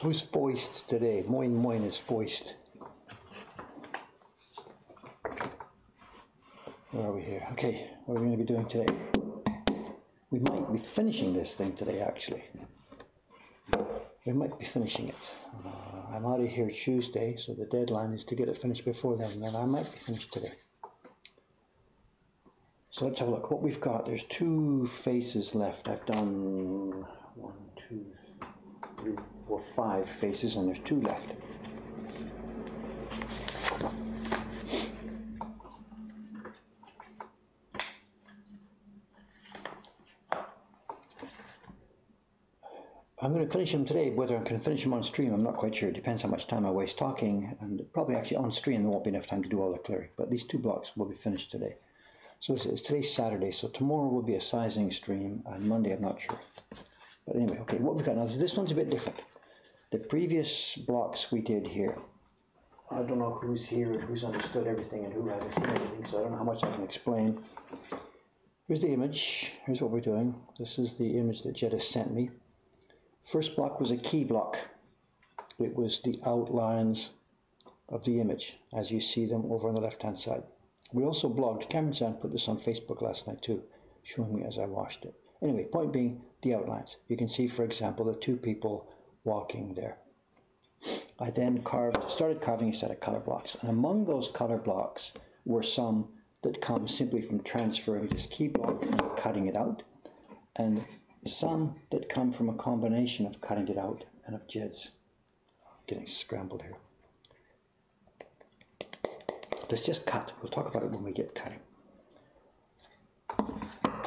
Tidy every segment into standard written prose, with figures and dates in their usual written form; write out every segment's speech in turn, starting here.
Who's foist today? Moin moin is foist. Where are we here? Okay, what are we going to be doing today? We might be finishing this thing today, actually. We might be finishing it. I'm out of here Tuesday, so the deadline is to get it finished before then, and then I might be finished today. So let's have a look. What we've got, there's 2 faces left. I've done 1, 2, 3, 4, 5 faces, and there's 2 left. I'm going to finish them today. Whether I can finish them on stream, I'm not quite sure. It depends how much time I waste talking, and probably actually on stream there won't be enough time to do all the clearing. But these 2 blocks will be finished today. So it's today's Saturday, so tomorrow will be a sizing stream, and Monday I'm not sure. But anyway, okay, what we've got now, this one's a bit different. The previous blocks we did here, I don't know who's here and who's understood everything and who hasn't seen everything, so I don't know how much I can explain. Here's the image, here's what we're doing. This is the image that Jed has sent me. First block was a key block. It was the outlines of the image as you see them over on the left hand side. We also blogged, Cameron San put this on Facebook last night too, showing me as I washed it. Anyway, point being, the outlines. You can see, for example, the 2 people walking there. I then started carving a set of color blocks, and among those color blocks were some that come simply from transferring this key block and cutting it out, and some that come from a combination of cutting it out and of Jed's. Getting scrambled here. Let's just cut. We'll talk about it when we get cutting.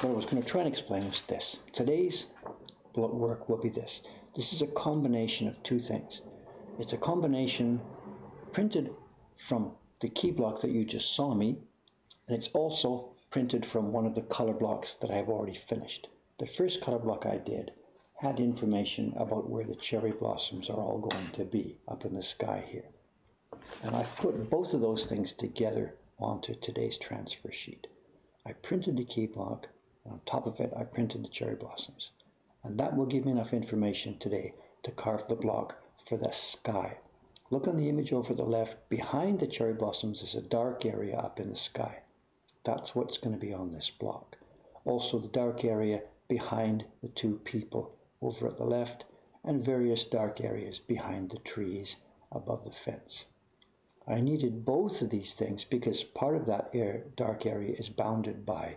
What I was going to try and explain was this. Today's work will be this. This is a combination of 2 things. It's a combination printed from the key block that you just saw me, and it's also printed from one of the color blocks that I've already finished. The first color block I did had information about where the cherry blossoms are all going to be up in the sky here. And I've put both of those things together onto today's transfer sheet. I printed the key block, and on top of it I printed the cherry blossoms. And that will give me enough information today to carve the block for the sky. Look on the image over the left. Behind the cherry blossoms is a dark area up in the sky. That's what's going to be on this block. Also the dark area behind the 2 people over at the left, and various dark areas behind the trees above the fence. I needed both of these things because part of that dark area is bounded by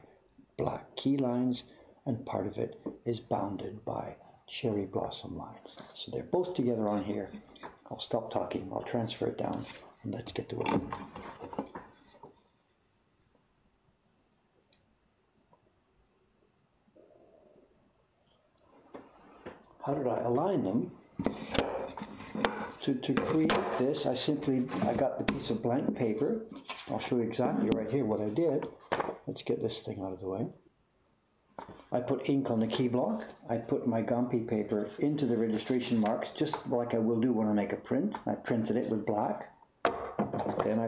black key lines and part of it is bounded by cherry blossom lines. So they're both together on here. I'll stop talking, I'll transfer it down, and let's get to work. How did I align them? To create this, I got the piece of blank paper. I'll show you exactly right here what I did. Let's get this thing out of the way. I put ink on the key block. I put my Gampi paper into the registration marks, just like I will do when I make a print. I printed it with black. Then I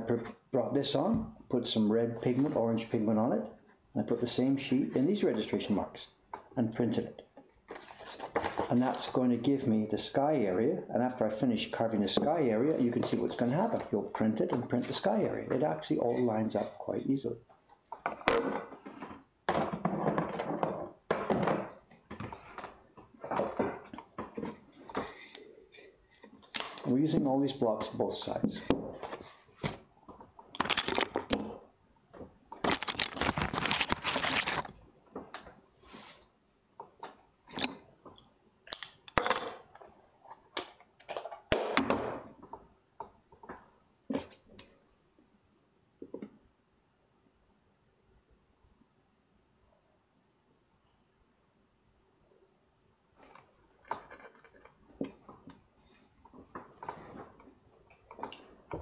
brought this on, put some red pigment, orange pigment on it. And I put the same sheet in these registration marks and printed it. And that's going to give me the sky area, and after I finish carving the sky area, you can see what's going to happen. You'll print it and print the sky area. It actually all lines up quite easily. We're using all these blocks both sides.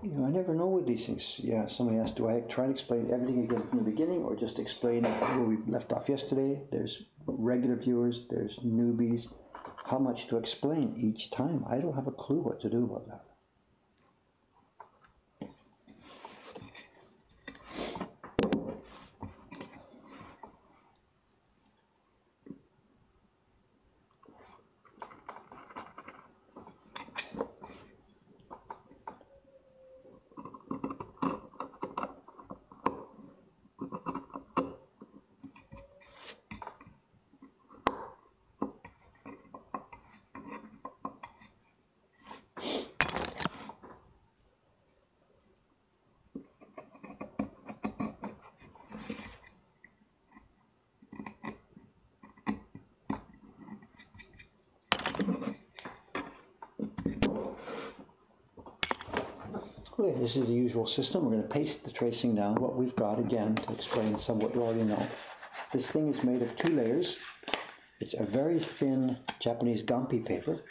You know, I never know with these things. Yeah, somebody asked, do I try to explain everything again from the beginning or just explain where we left off yesterday? There's regular viewers, there's newbies. How much to explain each time? I don't have a clue what to do about that. Okay, this is the usual system. We're going to paste the tracing down. What we've got, again, to explain some what you already know. This thing is made of 2 layers. It's a very thin Japanese gampi paper,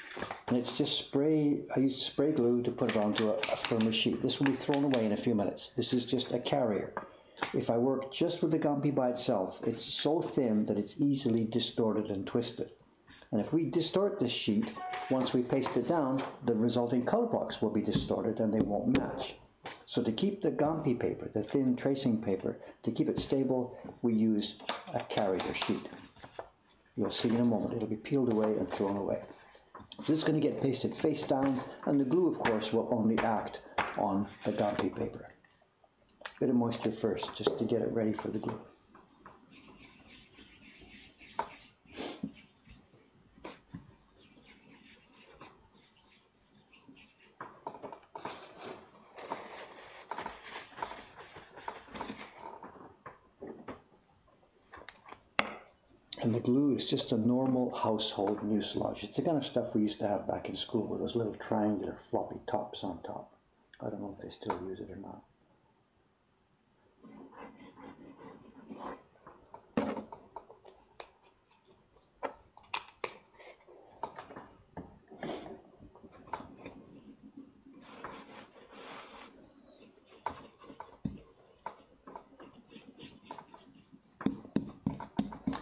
and it's just spray. I used spray glue to put it onto a firmer sheet. This will be thrown away in a few minutes. This is just a carrier. If I work just with the gampi by itself, it's so thin that it's easily distorted and twisted. And if we distort this sheet, once we paste it down, the resulting color blocks will be distorted and they won't match. So to keep the gampi paper, the thin tracing paper, to keep it stable, we use a carrier sheet. You'll see in a moment, it'll be peeled away and thrown away. This is going to get pasted face down, and the glue, of course, will only act on the gampi paper. Bit of moisture first, just to get it ready for the glue. And the glue is just a normal household mucilage. It's the kind of stuff we used to have back in school with those little triangular floppy tops on top. I don't know if they still use it or not.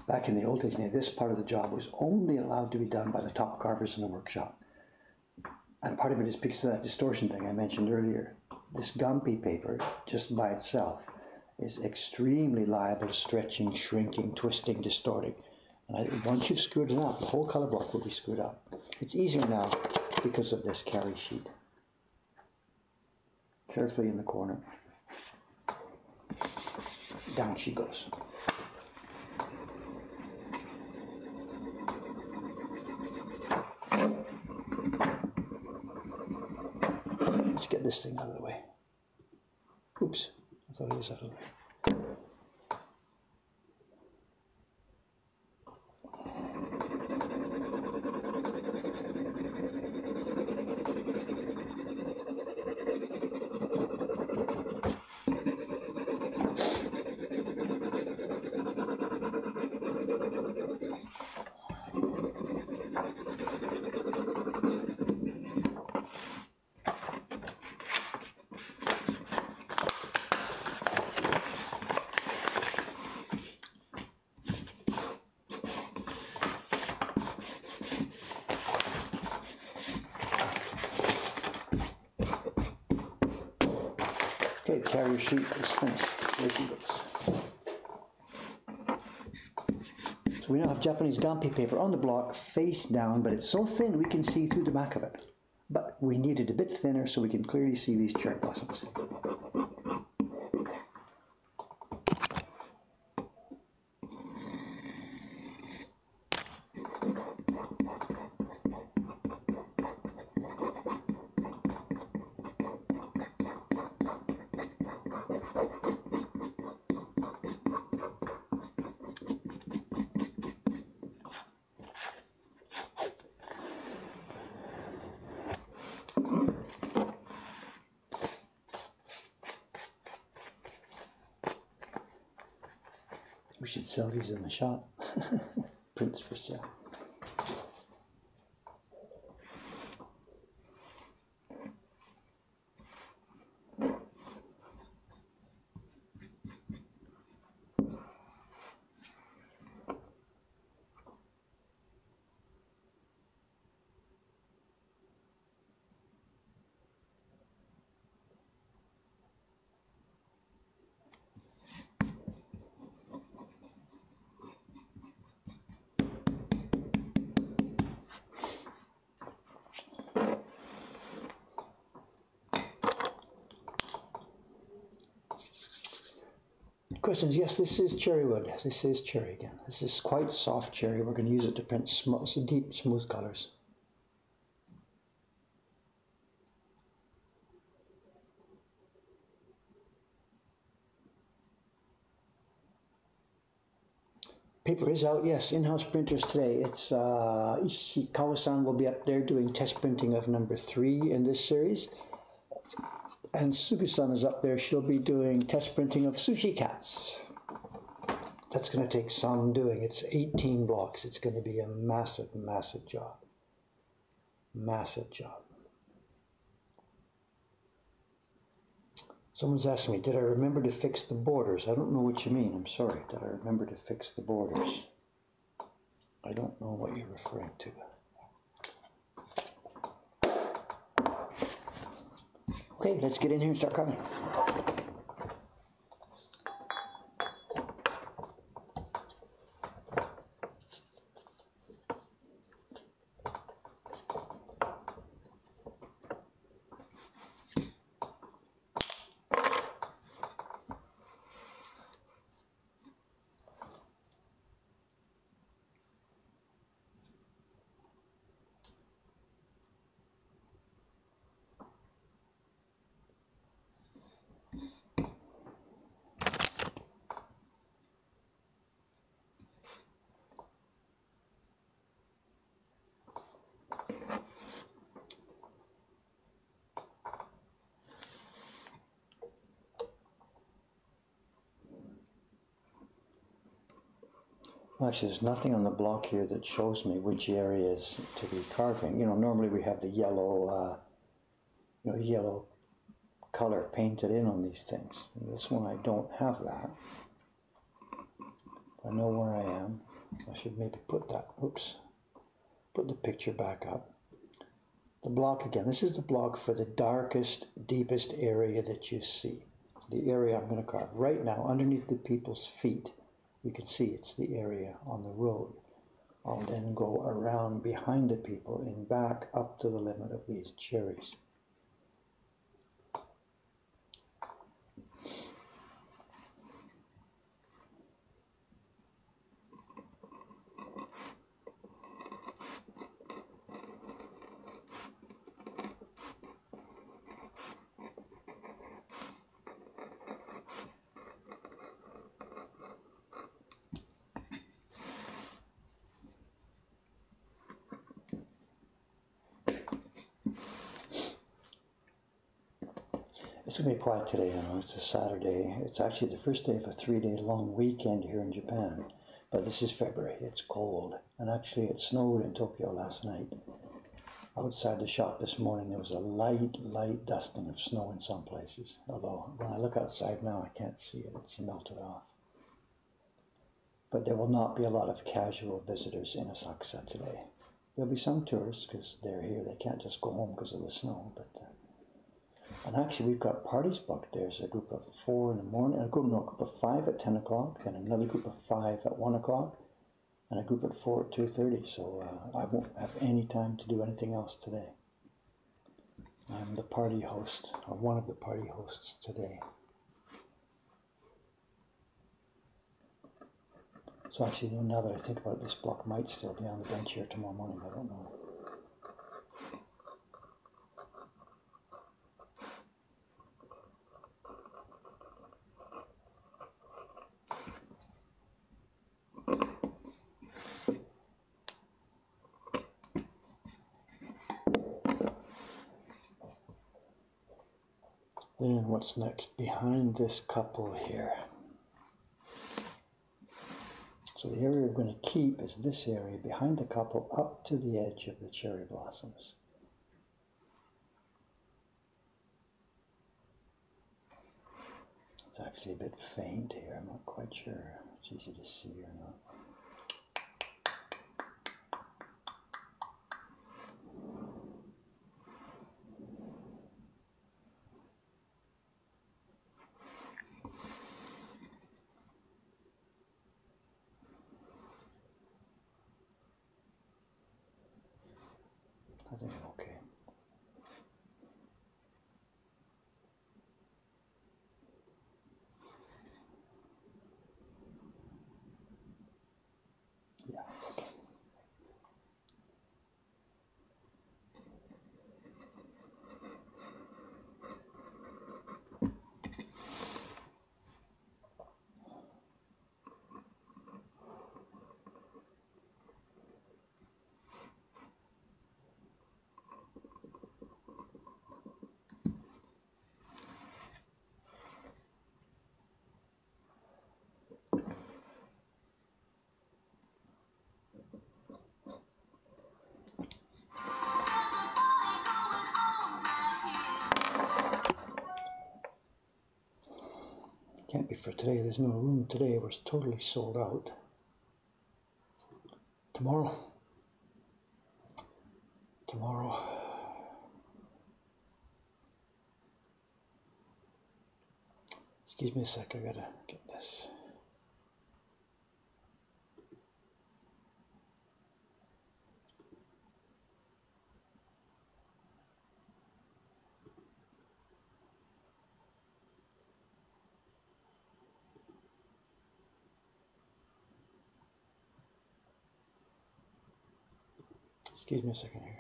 Back in the old days, this part of the job was only allowed to be done by the top carvers in the workshop. And part of it is because of that distortion thing I mentioned earlier. This gampi paper, just by itself, is extremely liable to stretching, shrinking, twisting, distorting. And once you've screwed it up, the whole color block will be screwed up. It's easier now because of this carry sheet. Carefully in the corner. Down she goes. Let's get this thing out of the way. Oops, I thought it was out of the way. Okay, carrier sheet is finished. There she goes. So we now have Japanese gampi paper on the block, face down, but it's so thin we can see through the back of it. But we need it a bit thinner so we can clearly see these cherry blossoms. We should sell these in the shop. Prints for sale. Questions? Yes, this is cherry wood. This is cherry again. This is quite soft cherry. We're going to use it to print deep, smooth colors. Paper is out, yes, in-house printers today. It's Ishikawa-san will be up there doing test printing of number 3 in this series. And Sugi-san is up there. She'll be doing test printing of sushi cats. That's going to take some doing. It's 18 blocks. It's going to be a massive, massive job. Massive job. Someone's asking me, did I remember to fix the borders? I don't know what you mean. I'm sorry. Did I remember to fix the borders? I don't know what you're referring to. Okay, let's get in here and start carving. Well, actually, there's nothing on the block here that shows me which areas to be carving. You know, normally we have the yellow, yellow color painted in on these things. And this one, I don't have that. I know where I am. I should maybe put that, oops, put the picture back up. The block again, this is the block for the darkest, deepest area that you see. The area I'm going to carve right now underneath the people's feet. You can see it's the area on the road. I'll then go around behind the people and back up to the limit of these cherries. It's going to be quiet today, you know, it's a Saturday. It's actually the first day of a 3-day long weekend here in Japan. But this is February, it's cold. And actually it snowed in Tokyo last night. Outside the shop this morning there was a light dusting of snow in some places. Although when I look outside now I can't see it, it's melted off. But there will not be a lot of casual visitors in Asakusa today. There'll be some tourists because they're here, they can't just go home because of the snow. And actually we've got parties booked. There's a group of 4 in the morning, a group of 5 at 10 o'clock, and another group of 5 at 1 o'clock, and a group at 4 at 2:30. So I won't have any time to do anything else today. I'm the party host, or one of the party hosts today. So actually, now that I think about it, this block might still be on the bench here tomorrow morning. I don't know. Then what's next? Behind this couple here. So the area we're going to keep is this area behind the couple up to the edge of the cherry blossoms. It's actually a bit faint here. I'm not quite sure it's easy to see or not. I think I'm okay. Yeah, okay. Can't be for today. There's no room today. We're totally sold out. Tomorrow. Excuse me a sec, I gotta get this. Excuse me a second here.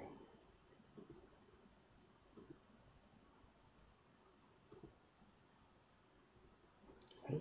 Right.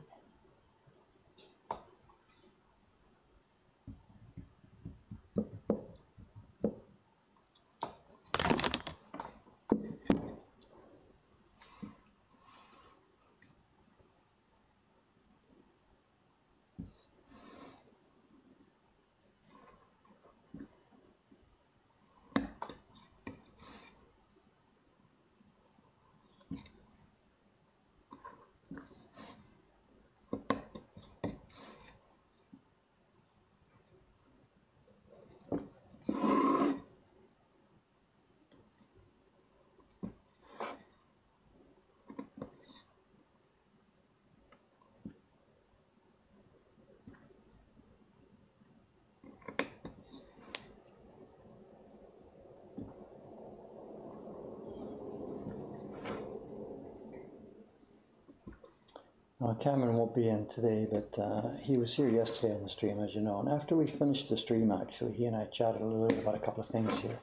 Cameron won't be in today, but he was here yesterday on the stream, as you know. And after we finished the stream, actually, he and I chatted a little bit about a couple of things here.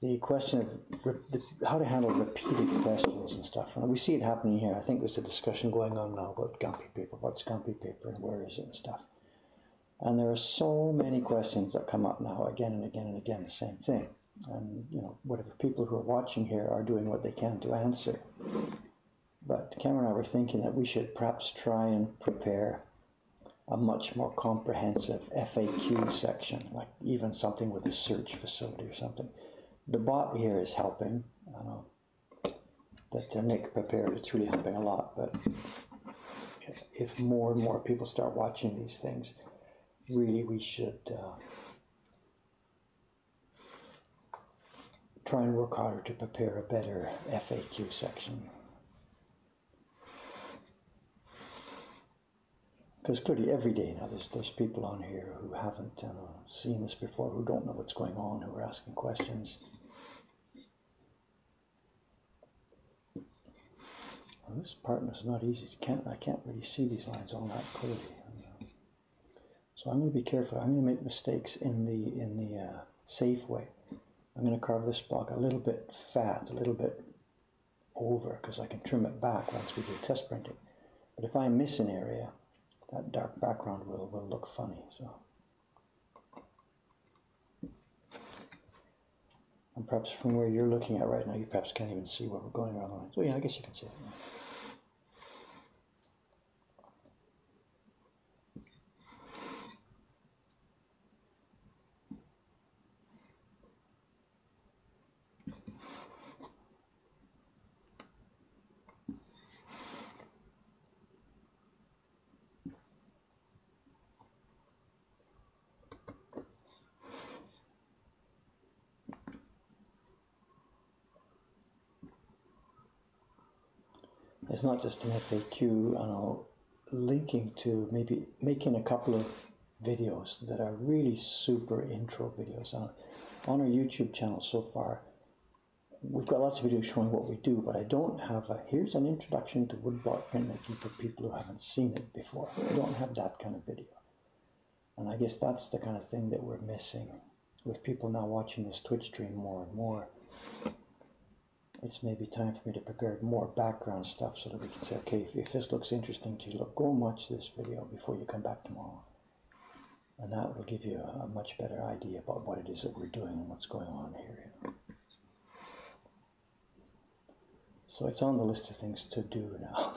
The question of how to handle repeated questions and stuff. And we see it happening here. I think there's a discussion going on now about Gumpy paper. What's Gumpy paper and where is it and stuff. And there are so many questions that come up now again and again and again, the same thing. And, you know, whatever people who are watching here are doing what they can to answer. But Cameron and I were thinking that we should perhaps try and prepare a much more comprehensive FAQ section, like even something with a search facility or something. The bot here is helping. I know that Nick prepared, it's really helping a lot, but if more and more people start watching these things, really we should try and work harder to prepare a better FAQ section. Because clearly every day now there's people on here who haven't seen this before, who don't know what's going on, who are asking questions. Well, this part is not easy. I can't really see these lines all that clearly. So I'm going to be careful. I'm going to make mistakes in the safe way. I'm going to carve this block a little bit fat, a little bit over, because I can trim it back once we do test printing. But if I miss an area, that dark background will look funny. So, and perhaps from where you're looking at right now, you perhaps can't even see where we're going around the line. So yeah, I guess you can see it. Yeah. It's not just an FAQ, linking to maybe making a couple of videos that are really super intro videos. On our YouTube channel so far, we've got lots of videos showing what we do, but I don't have here's an introduction to woodblock printmaking for people who haven't seen it before. I don't have that kind of video. And I guess that's the kind of thing that we're missing with people now watching this Twitch stream more and more. It's maybe time for me to prepare more background stuff so that we can say, okay, if this looks interesting to you, look, go and watch this video before you come back tomorrow. And that will give you a much better idea about what it is that we're doing and what's going on here. So it's on the list of things to do now.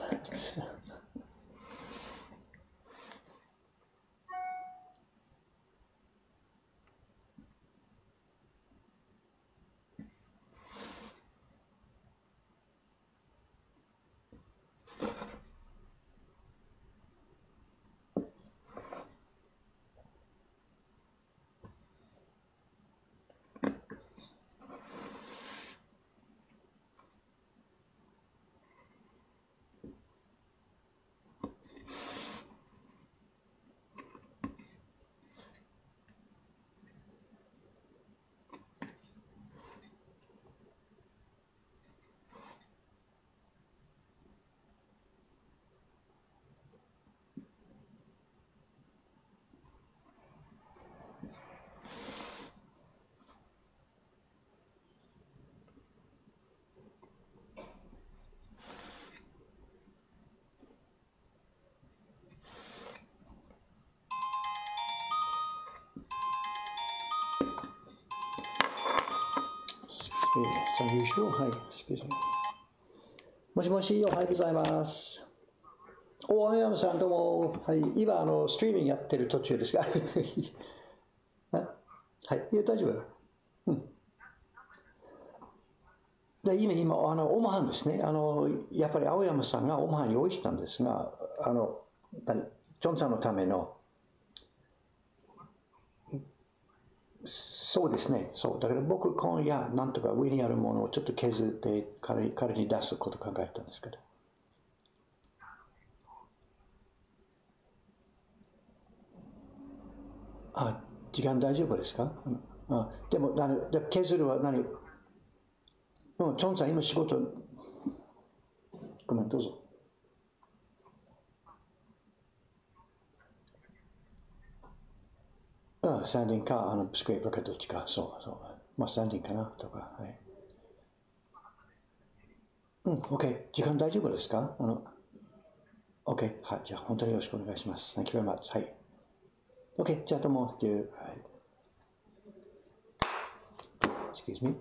It's unusual. Hi, excuse me. もしもし、おはようございます。お、青山さん、どうも。はい、今、ストリーミングやってる途中ですか？はい、いや、大丈夫。うん。で、今、オマハンですね。やっぱり青山さんがオマハン用意したんですが、ジョンさんのための、そうですね。そう。だから僕、今夜、なんとか上にあるものをちょっと削って彼に出すことを考えたんですけど。あ、時間大丈夫ですか？でも、削るは何？うん、チョンさん、今仕事、ごめん、どうぞ。うん、サンディンか、スクレープかどっちか、そうそう。まあ、サンディンかな、とか、はい。うん、OK。時間大丈夫ですか？OK。はい。じゃあ、本当によろしくお願いします。Thank you very much. はい。OK。じゃあ、どうも。はい。Excuse me.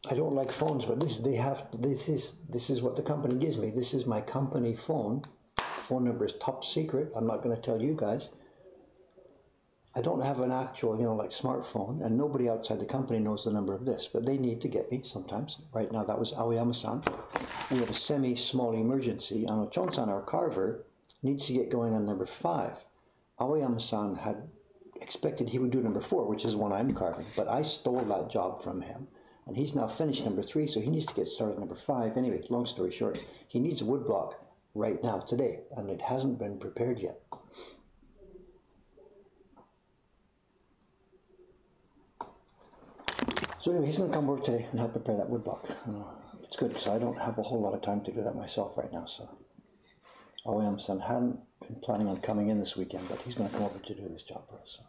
I don't like phones, but this is what the company gives me. This is my company phone. Phone number is top secret. I'm not going to tell you guys. I don't have an actual, like smartphone, and nobody outside the company knows the number of this, but they need to get me sometimes. Right now, that was Aoyama-san. We have a semi-small emergency. Chon-san, our carver, needs to get going on number 5. Aoyama-san had expected he would do number 4, which is one I'm carving, but I stole that job from him. And he's now finished number 3, so he needs to get started number 5. Anyway, long story short, he needs a woodblock right now, today, and it hasn't been prepared yet. So anyway, he's going to come over today and help prepare that woodblock. It's good because I don't have a whole lot of time to do that myself right now. So Aoyama-san hadn't been planning on coming in this weekend, but he's going to come over to do this job for us. So.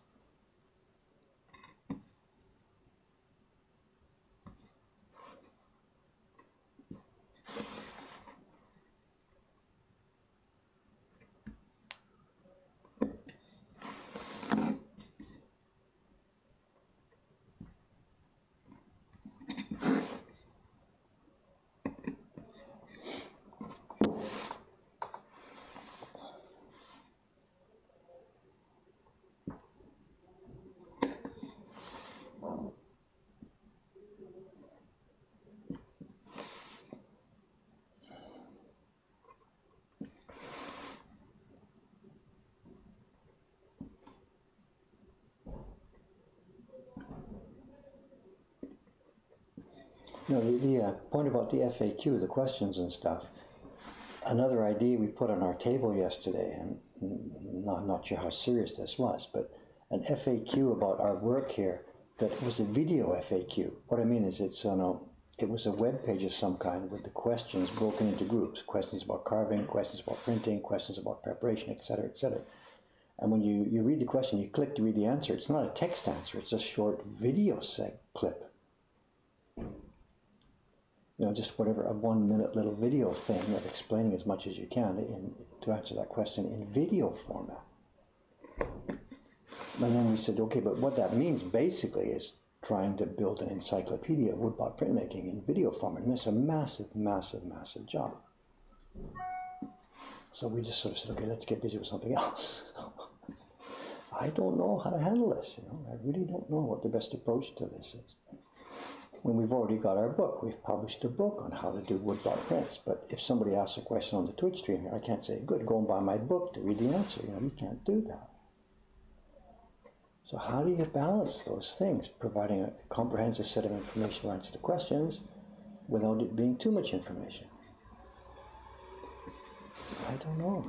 The point about the FAQ, the questions and stuff, another idea we put on our table yesterday, and I'm not sure how serious this was, but an FAQ about our work here that was a video FAQ. What I mean is it was a web page of some kind with the questions broken into groups, questions about carving, questions about printing, questions about preparation, etc., etc. And when you read the question, you click to read the answer. It's not a text answer, it's a short video clip. Just whatever, a 1 minute little video thing of explaining as much as you can to answer that question in video format. And then we said, okay, but what that means basically is trying to build an encyclopedia of woodblock printmaking in video format. And it's a massive, massive, massive job. So we just sort of said, okay, let's get busy with something else. I don't know how to handle this. I really don't know what the best approach to this is. When we've already got our book, we've published a book on how to do woodblock prints. But if somebody asks a question on the Twitch stream here, I can't say, good, go and buy my book to read the answer. You can't do that. So how do you balance those things, providing a comprehensive set of information to answer the questions without it being too much information? I don't know.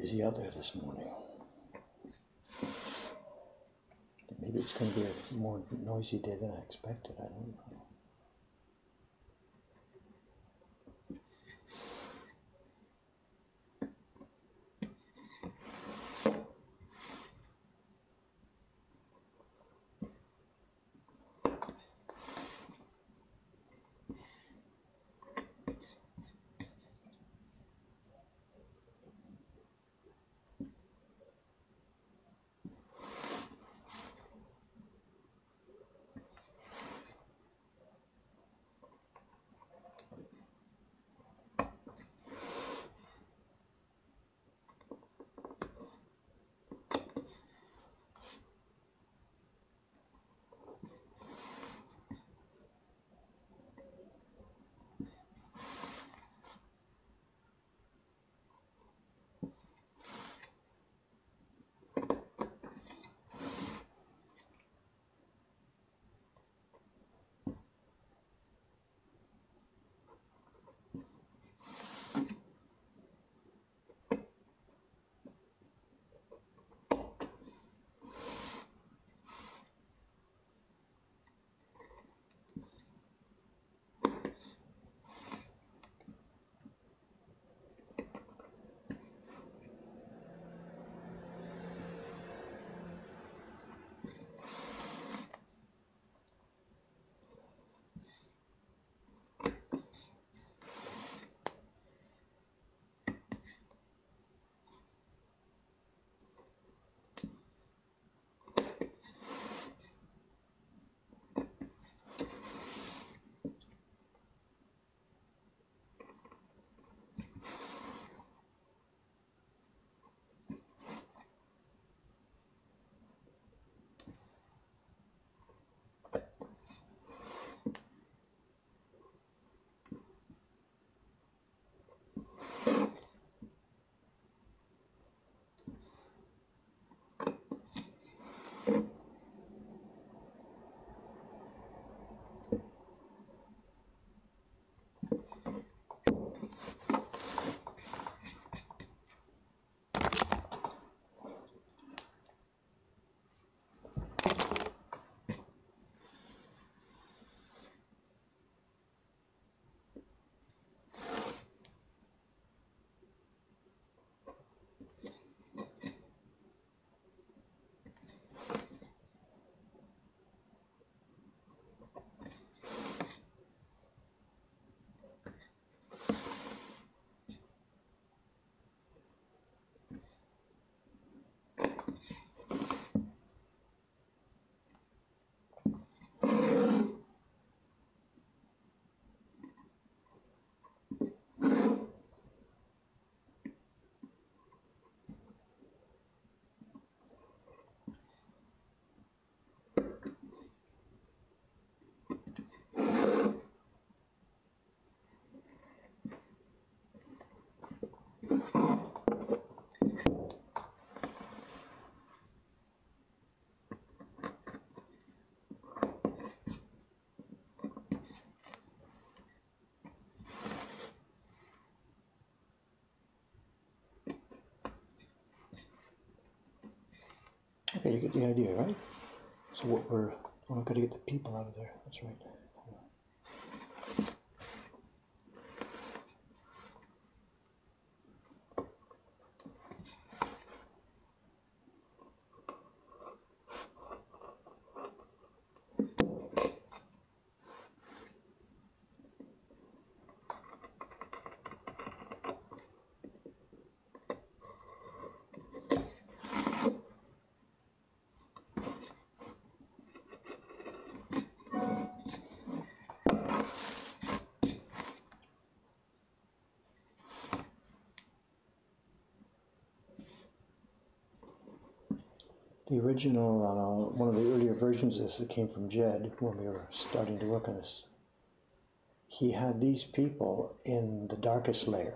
busy out there this morning. Maybe it's going to be a more noisy day than I expected. I don't know. Okay, you get the idea, right? So we're got to get the people out of there. That's right. The original, one of the earlier versions of this that came from Jed when we were starting to work on this, he had these people in the darkest layer.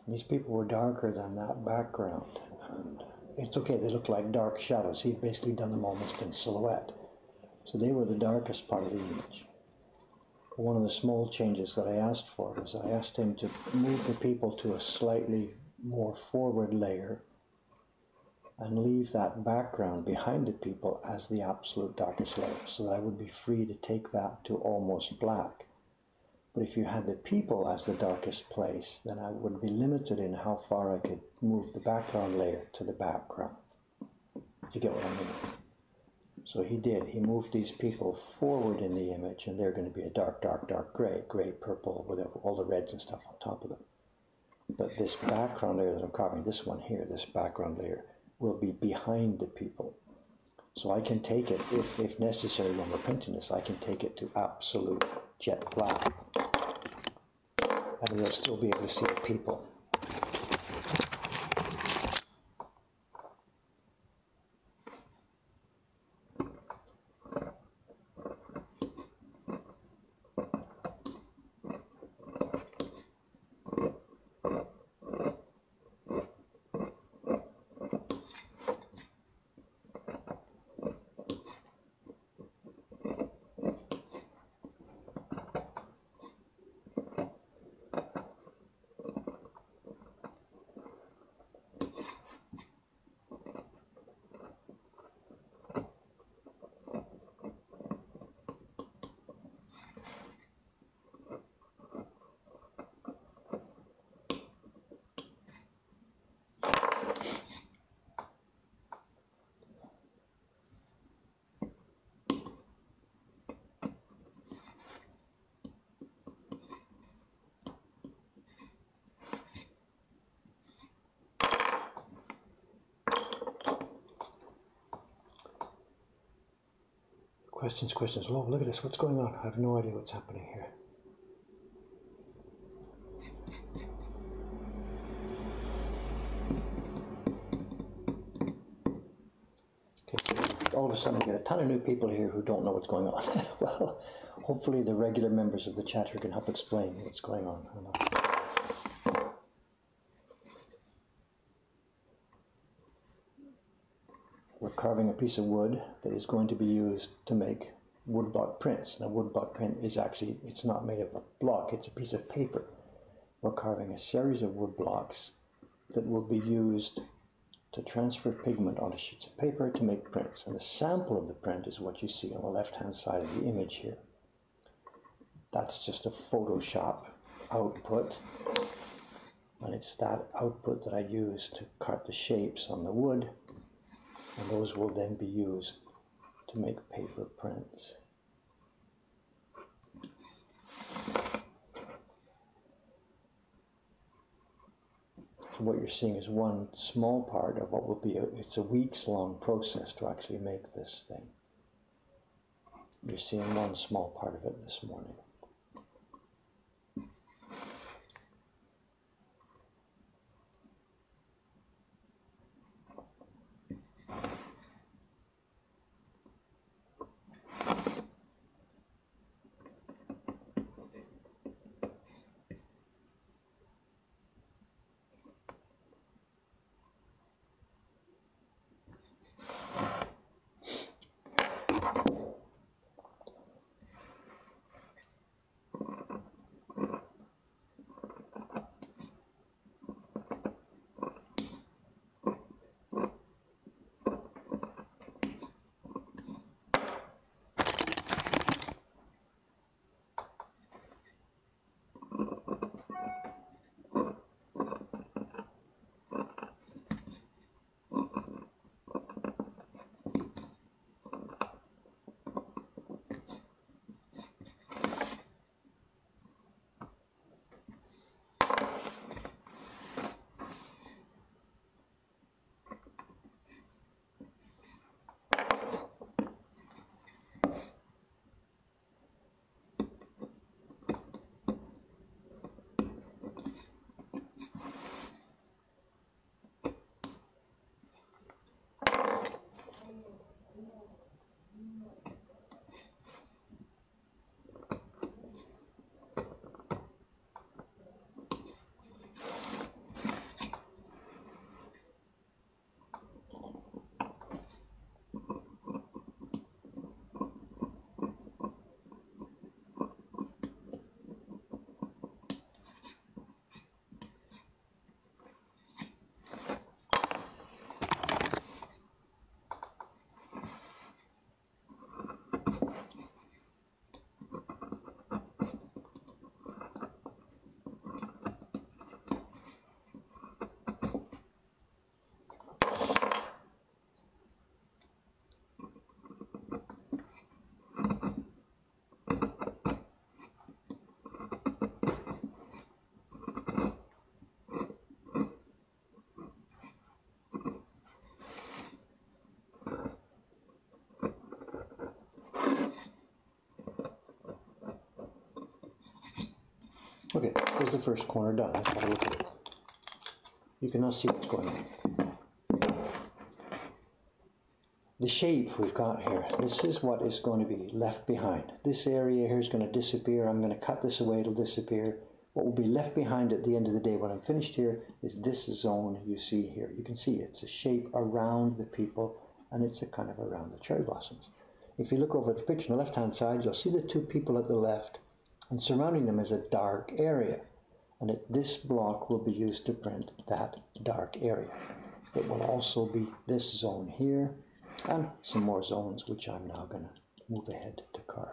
And these people were darker than that background. And it's okay, they look like dark shadows. He'd basically done them almost in silhouette. So they were the darkest part of the image. One of the small changes that I asked for was I asked him to move the people to a slightly more forward layer and leave that background behind the people as the absolute darkest layer, so that I would be free to take that to almost black. But if you had the people as the darkest place, then I would be limited in how far I could move the background layer to the background, if you get what I mean. So he did. He moved these people forward in the image, and they're going to be a dark, dark, dark gray, gray, purple, with all the reds and stuff on top of them. But this background layer that I'm carving, this one here, this background layer, will be behind the people. So I can take it, if necessary when we're printing this, I can take it to absolute jet black. And we'll still be able to see the people. Questions, questions. Oh, look at this. What's going on? I have no idea what's happening here. Okay, so all of a sudden we get a ton of new people here who don't know what's going on. Well, hopefully the regular members of the chat here can help explain what's going on. I don't know. We're carving a piece of wood that is going to be used to make woodblock prints. Now, woodblock print is actually, it's not made of a block, it's a piece of paper. We're carving a series of wood blocks that will be used to transfer pigment onto sheets of paper to make prints. And the sample of the print is what you see on the left-hand side of the image here. That's just a Photoshop output. And it's that output that I use to cut the shapes on the wood. And those will then be used to make paper prints. So what you're seeing is one small part of what will be, it's a weeks-long process to actually make this thing. You're seeing one small part of it this morning. Okay, there's the first corner done. Let's have a look at it. You can now see what's going on. The shape we've got here, this is what is going to be left behind. This area here is going to disappear. I'm going to cut this away, it'll disappear. What will be left behind at the end of the day when I'm finished here is this zone you see here. You can see it's a shape around the people, and it's a kind of around the cherry blossoms. If you look over at the picture on the left hand side, you'll see the two people at the left, and surrounding them is a dark area. And this block will be used to print that dark area. It will also be this zone here, and some more zones which I'm now going to move ahead to carve.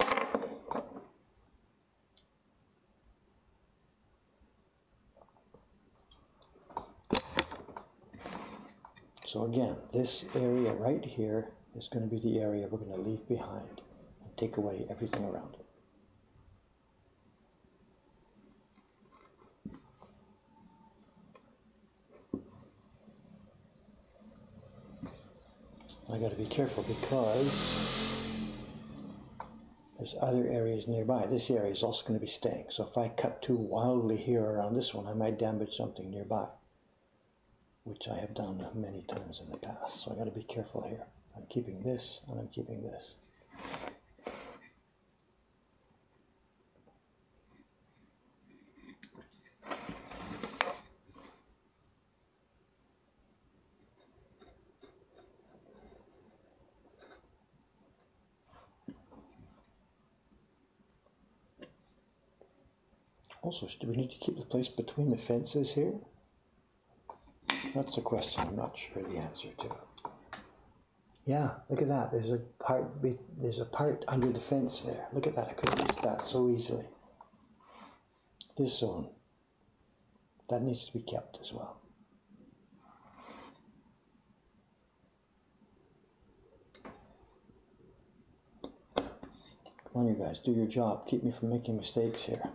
So again, this area right here is going to be the area we're going to leave behind and take away everything around it. I got to be careful because there's other areas nearby. This area is also going to be staying. So if I cut too wildly here around this one, I might damage something nearby, which I have done many times in the past. So I got to be careful here. I'm keeping this and I'm keeping this. Also, do we need to keep the place between the fences here? That's a question I'm not sure the answer to. Yeah, look at that. There's a part under the fence there. Look at that. I could have used that so easily. This zone, that needs to be kept as well. Come on, you guys, do your job. Keep me from making mistakes here.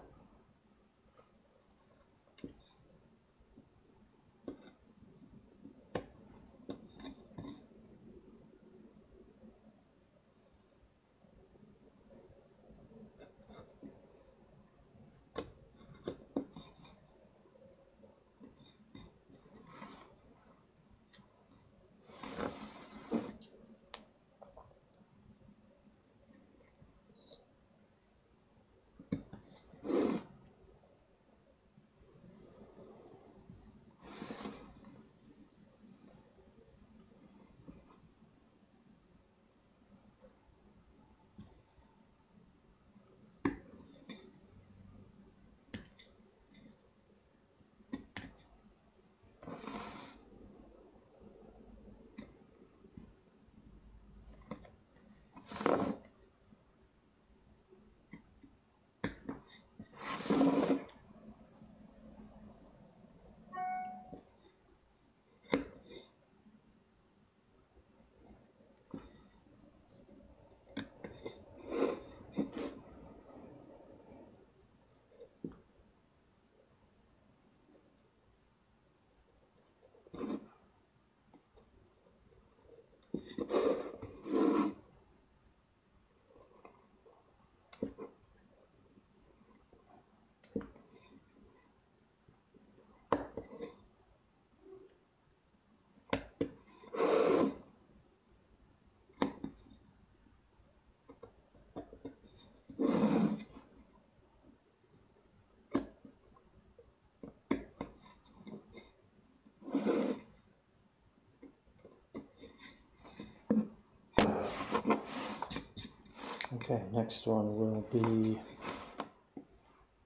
Okay, next one will be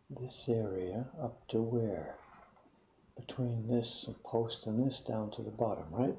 this area up to where? Between this post and this down to the bottom, right?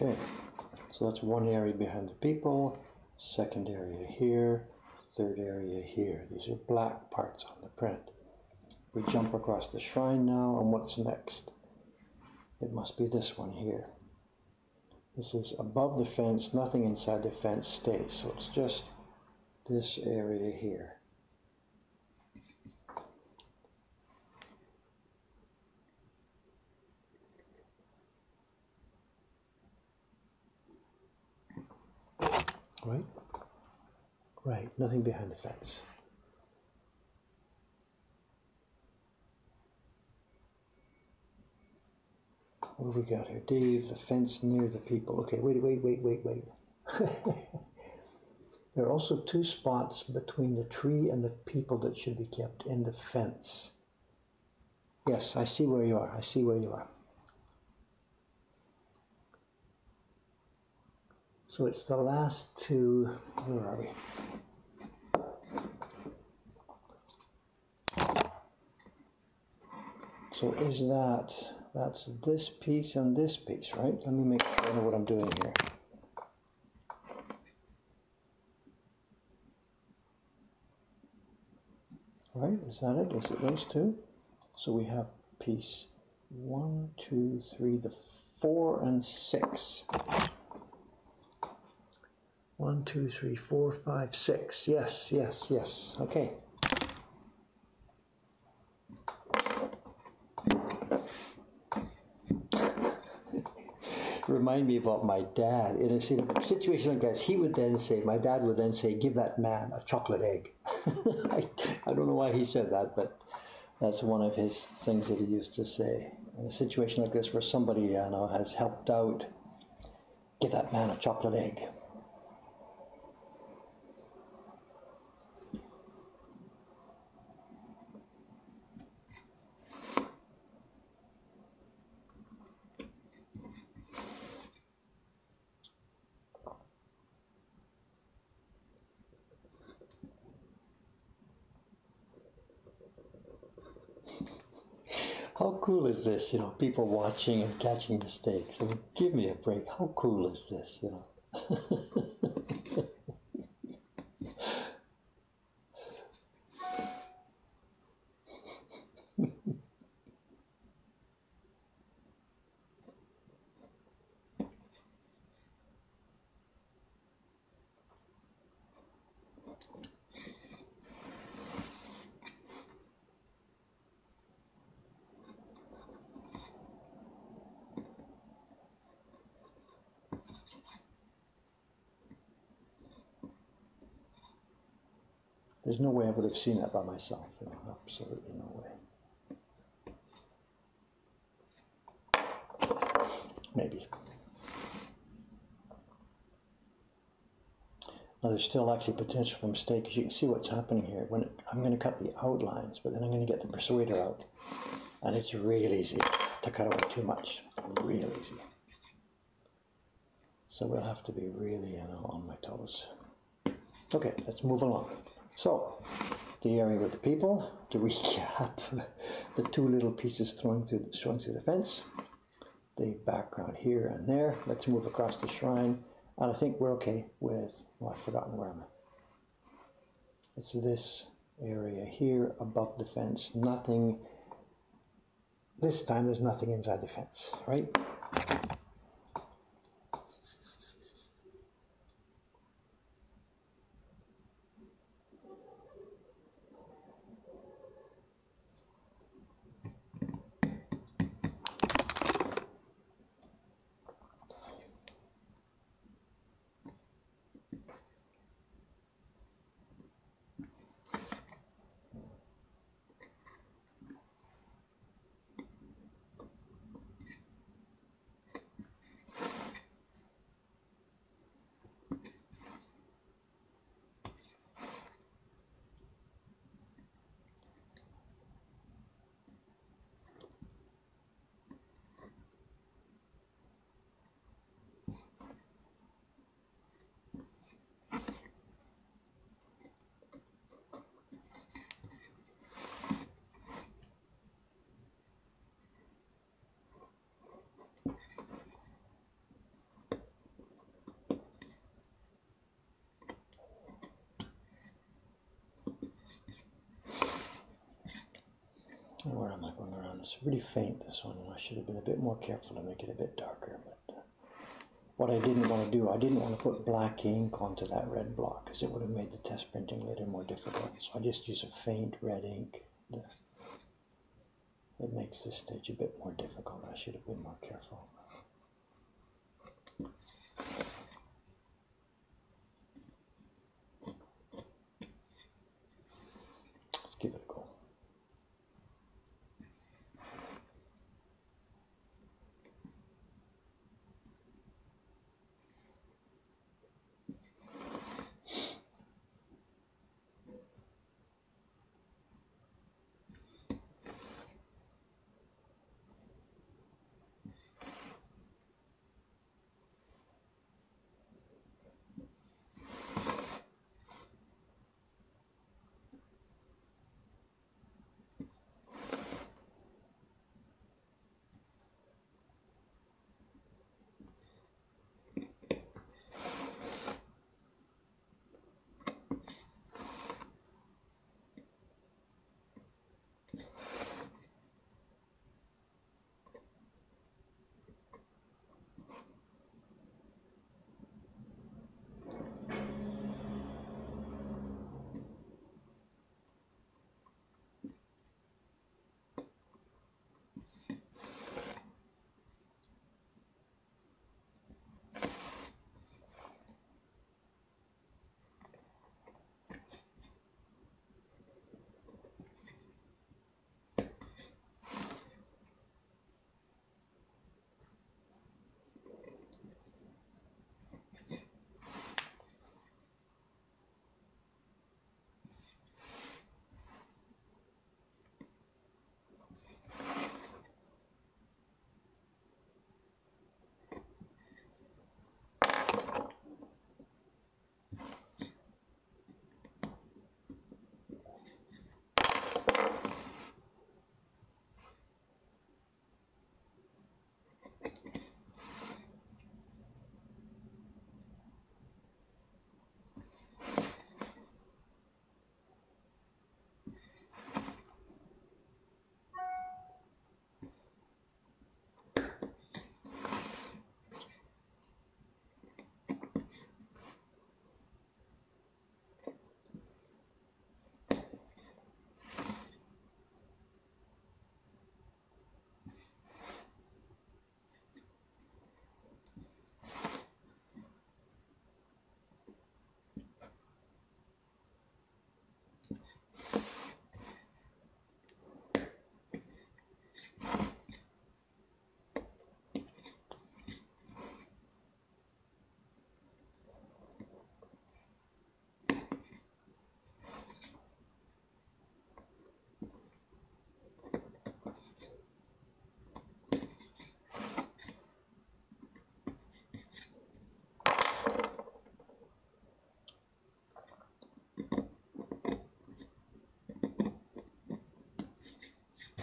Okay, so that's one area behind the people, second area here, third area here. These are black parts on the print. We jump across the shrine now, and what's next? It must be this one here. This is above the fence, nothing inside the fence stays, so it's just this area here. Right? Right, nothing behind the fence. What have we got here? Dave, the fence near the people. Okay, wait. There are also two spots between the tree and the people that should be kept in the fence. Yes, I see where you are. I see where you are. So it's the last two. Where are we? So is that's this piece and this piece, right? Let me make sure I know what I'm doing here. Right, is that it? Is it those two? So we have piece 1, 2, 3, the 4 and 6. 1, 2, 3, 4, 5, 6. Yes. Okay. Remind me about my dad. In a situation like this, my dad would then say, give that man a chocolate egg. I don't know why he said that, but that's one of his things that he used to say. In a situation like this where somebody has helped out, give that man a chocolate egg. How cool is this, people watching and catching mistakes? I mean, give me a break. How cool is this, There's no way I would have seen that by myself. Absolutely no way. Maybe. Now there's still actually potential for mistake, because you can see what's happening here. I'm going to cut the outlines, but then I'm going to get the persuader out. And it's real easy to cut away too much. Real easy. So we'll have to be really on my toes. Okay, let's move along. So, the area with the people, to recap, the two little pieces showing through the fence, the background here and there. Let's move across the shrine, and I think we're okay with, I've forgotten where I'm at. It's this area here above the fence. Nothing, this time there's nothing inside the fence, right? Where am I going around? It's really faint, this one. I should have been a bit more careful to make it a bit darker. But what I didn't want to do, I didn't want to put black ink onto that red block because it would have made the test printing later more difficult. So I just use a faint red ink. It makes this stage a bit more difficult. I should have been more careful. Let's give it a go.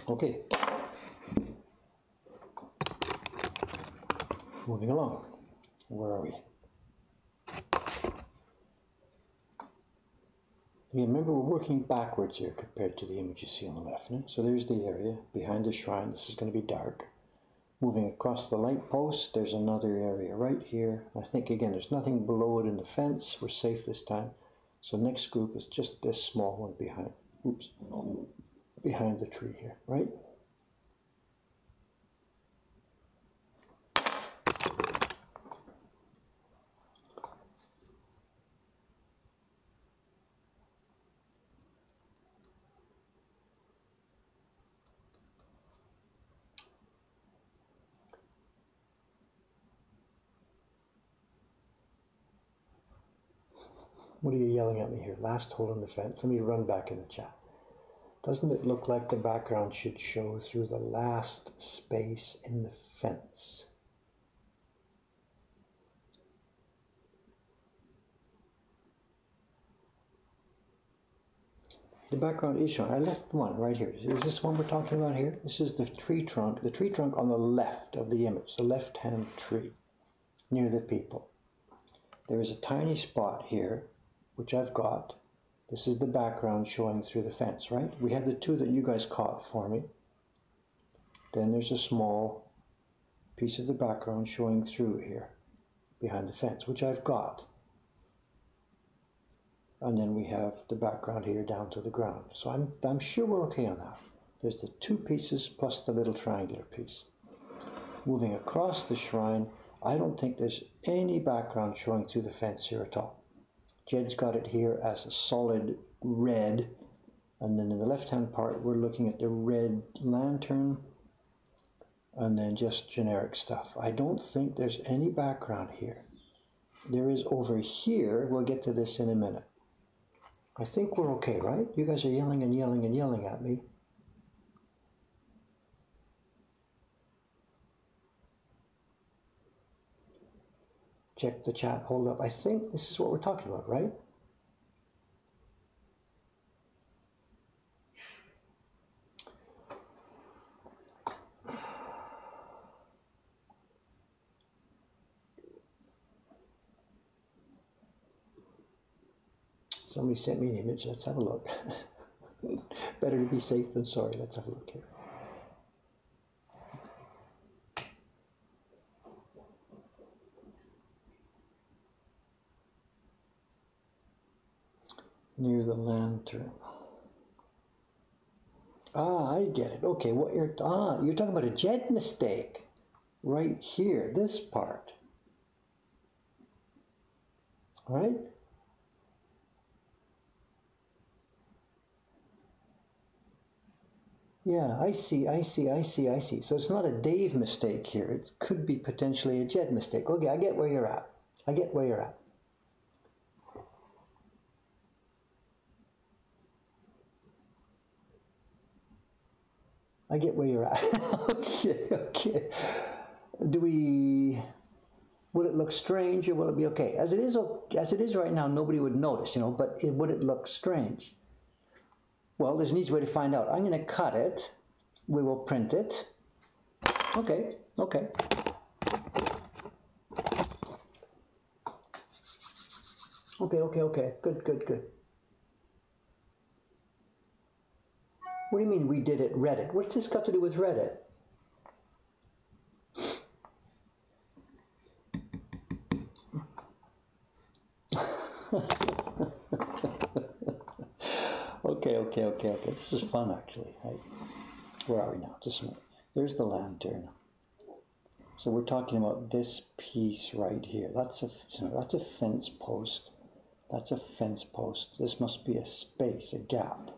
Okay. Moving along. Where are we? Remember, we're working backwards here compared to the image you see on the left. No? So there's the area behind the shrine. This is going to be dark. Moving across the light post, there's another area right here. I think, again, there's nothing below it in the fence. We're safe this time. So next group is just this small one behind. Oops. Behind the tree here, right? What are you yelling at me here? Last hole in the fence. Let me run back in the chat. Doesn't it look like the background should show through the last space in the fence? The background is shown. I left one right here. Is this one we're talking about here? This is the tree trunk on the left of the image, the left-hand tree, near the people. There is a tiny spot here, which I've got This is the background showing through the fence, right? We have the two that you guys caught for me. Then there's a small piece of the background showing through here, behind the fence, which I've got. And then we have the background here down to the ground. So I'm sure we're okay on that. There's the two pieces plus the little triangular piece. Moving across the shrine, I don't think there's any background showing through the fence here at all. Jed's got it here as a solid red, and then in the left-hand part we're looking at the red lantern, and then just generic stuff. I don't think there's any background here. There is over here. We'll get to this in a minute. I think we're okay, right? You guys are yelling and yelling and yelling at me. Check the chat, hold up. I think this is what we're talking about, right? Somebody sent me an image. Let's have a look. Better to be safe than sorry. Let's have a look here. Near the lantern. Ah, I get it. Okay, what you're talking about a Jed mistake right here, this part. All right? Yeah, I see. So it's not a Dave mistake here. It could be potentially a Jed mistake. Okay, I get where you're at. I get where you're at. Okay. Will it look strange or will it be okay? As it is right now, nobody would notice, you know, but would it look strange? Well, there's an easy way to find out. I'm going to cut it. We will print it. Okay. Good. What do you mean we did it Reddit? What's this got to do with Reddit? Okay. This is fun, actually. Where are we now? Just a minute. There's the lantern. So we're talking about this piece right here. That's a fence post. That's a fence post. This must be a space, a gap.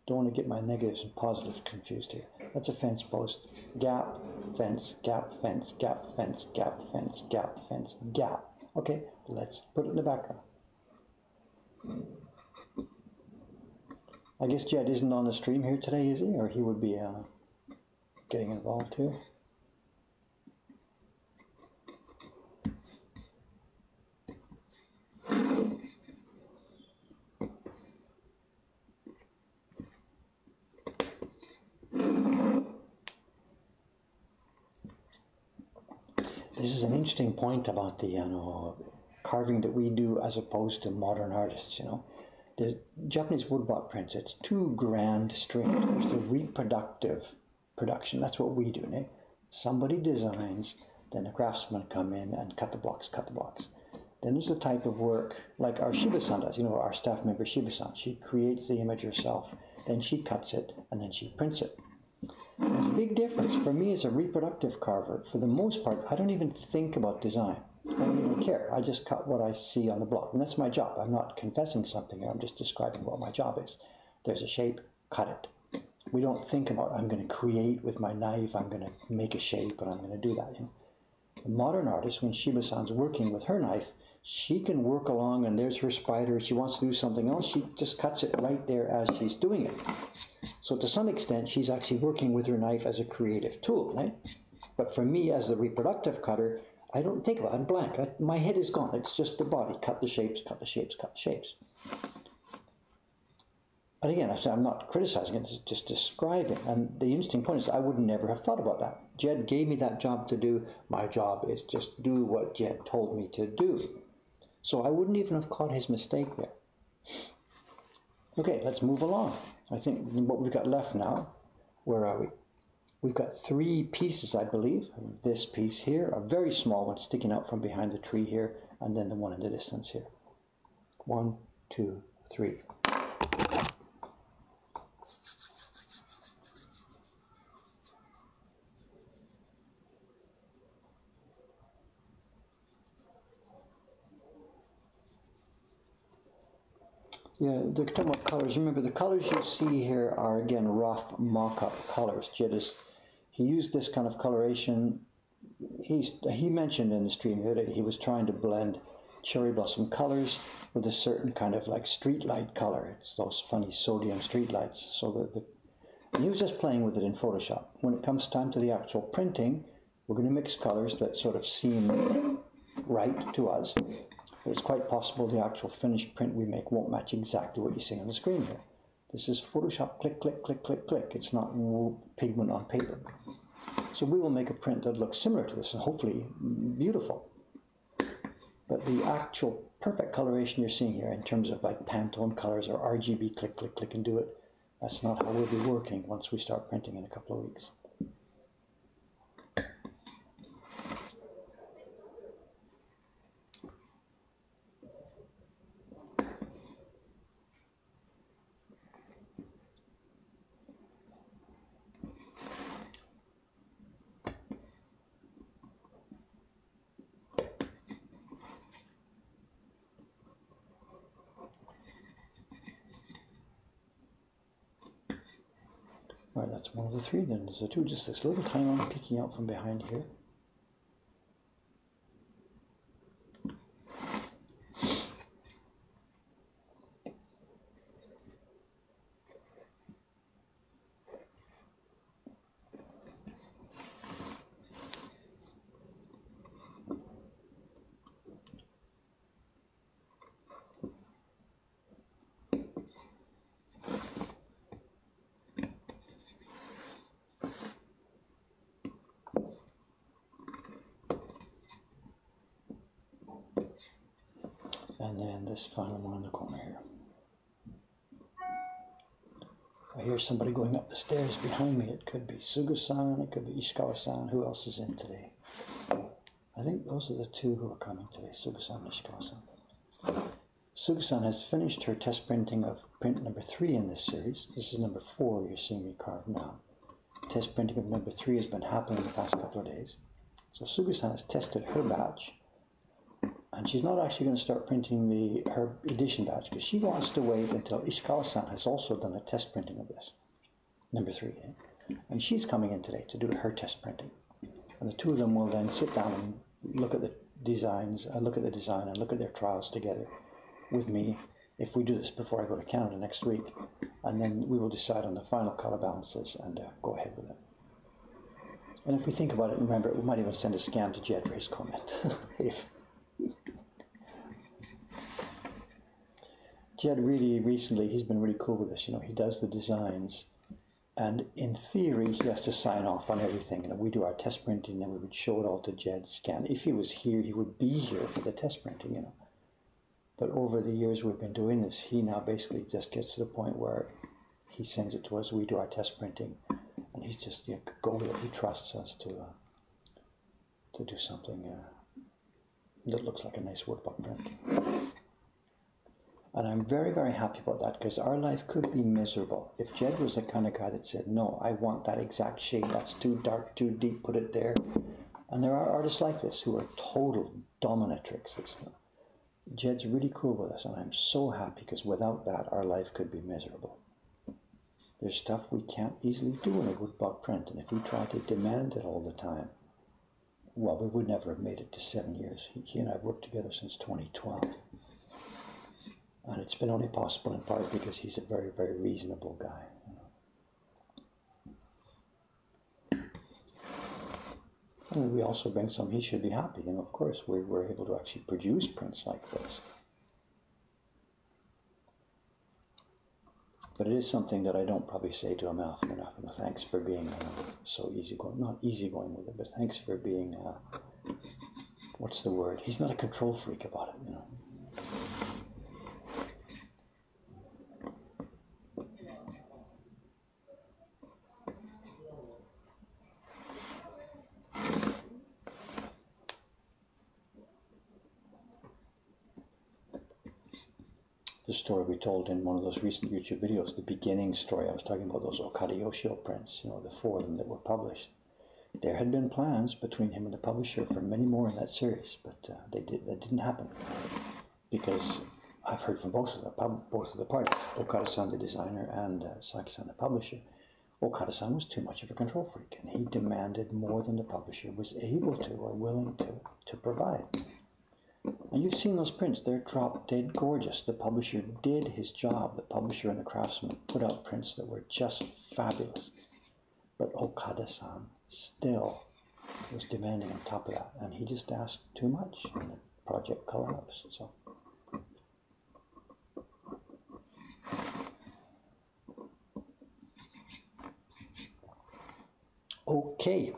Don't want to get my negatives and positives confused here. That's a fence post. Gap, fence, gap, fence, gap, fence, gap, fence, gap, fence, gap. Okay, let's put it in the background. I guess Jed isn't on the stream here today, is he? Or he would be getting involved here. This is an interesting point about the carving that we do as opposed to modern artists, you know. The Japanese woodblock prints, it's too grand straight. There's the reproductive production. That's what we do, eh? Somebody designs, then a craftsman come in and cut the blocks. Then there's the type of work like our Shiba-san does, you know, our staff member Shiba-san. She creates the image herself, then she cuts it, and then she prints it. There's a big difference. For me as a reproductive carver, for the most part, I don't even think about design. I don't even care. I just cut what I see on the block. And that's my job. I'm not confessing something. I'm just describing what my job is. There's a shape, cut it. We don't think about, I'm going to create with my knife, I'm going to make a shape, and I'm going to do that. You know? The modern artist, when Shiba-san's working with her knife, she can work along and there's her spider. She wants to do something else. She just cuts it right there as she's doing it. So to some extent, she's actually working with her knife as a creative tool, right? But for me, as the reproductive cutter, I don't think about it. I'm blank. My head is gone. It's just the body. Cut the shapes, cut the shapes, cut the shapes. And again, I'm not criticizing it, it's just describing. And the interesting point is I would never have thought about that. Jed gave me that job to do. My job is just do what Jed told me to do. So I wouldn't even have caught his mistake there. Okay, let's move along. I think what we've got left now, where are we? We've got 3 pieces, I believe. This piece here, a very small one sticking out from behind the tree here, and then the one in the distance here. 1, 2, 3. Yeah, the talking about colors. Remember, the colors you see here are, again, rough mock-up colors. He used this kind of coloration. He mentioned in the stream that he was trying to blend cherry blossom colors with a certain kind of like street light color. It's those funny sodium street lights. So he was just playing with it in Photoshop. When it comes time to the actual printing, we're going to mix colors that sort of seem right to us. But it's quite possible the actual finished print we make won't match exactly what you see on the screen here. This is Photoshop, click, click, click, click, click. It's not pigment on paper. So we will make a print that looks similar to this and hopefully beautiful. But the actual perfect coloration you're seeing here in terms of like Pantone colors or RGB, click, click, click and do it, that's not how we'll be working once we start printing in a couple of weeks. Right, that's one of the 3 then. There's the 2, just this little tiny one peeking out from behind here. And then this final one in the corner here. I hear somebody going up the stairs behind me. It could be Suga-san, it could be Ishikawa-san. Who else is in today? I think those are the 2 who are coming today, Suga-san and Ishikawa-san. Suga-san has finished her test printing of print number 3 in this series. This is number 4 you're seeing me carve now. Test printing of number 3 has been happening the past couple of days. So Suga-san has tested her batch. And she's not actually going to start printing her edition batch because she wants to wait until Ishikawa-san has also done a test printing of this, number 3. And she's coming in today to do her test printing. And the 2 of them will then sit down and look at the designs, look at the design and look at their trials together with me if we do this before I go to Canada next week. And then we will decide on the final color balances and go ahead with it. And if we think about it, remember, we might even send a scan to Jed for his comment. Jed really recently, he's been really cool with this. You know, he does the designs, and in theory, he has to sign off on everything. You know, we do our test printing, and we would show it all to Jed, scan. If he was here, he would be here for the test printing. You know, but over the years we've been doing this, he now basically just gets to the point where he sends it to us. We do our test printing, and he's just go with it. He trusts us to do something that looks like a nice workbook print. And I'm very, very happy about that because our life could be miserable. If Jed was the kind of guy that said, no, I want that exact shade, that's too dark, too deep, put it there. And there are artists like this who are total dominatrixes. Jed's really cool with us, and I'm so happy because without that, our life could be miserable. There's stuff we can't easily do in a woodblock print, and if we try to demand it all the time, well, we would never have made it to 7 years. He and I have worked together since 2012. And it's been only possible in part because he's a very, very reasonable guy. You know. And we also bring some, he should be happy. You know, of course, we're able to actually produce prints like this. But it is something that I don't probably say to him often enough. You know, thanks for being so easygoing. Not easygoing with it, but thanks for being, what's the word? He's not a control freak about it, you know. the story we told in one of those recent YouTube videos, the beginning story. I was talking about those Okada Yoshio prints, you know, the 4 of them that were published. There had been plans between him and the publisher for many more in that series, but that didn't happen because I've heard from both of the parties, Okada-san the designer and Saki-san the publisher. Okada-san was too much of a control freak, and he demanded more than the publisher was able to or willing to provide. And you've seen those prints, they're drop dead gorgeous. The publisher did his job. The publisher and the craftsman put out prints that were just fabulous. But Okada-san still was demanding on top of that, and he just asked too much, and the project collapsed. So. Okay,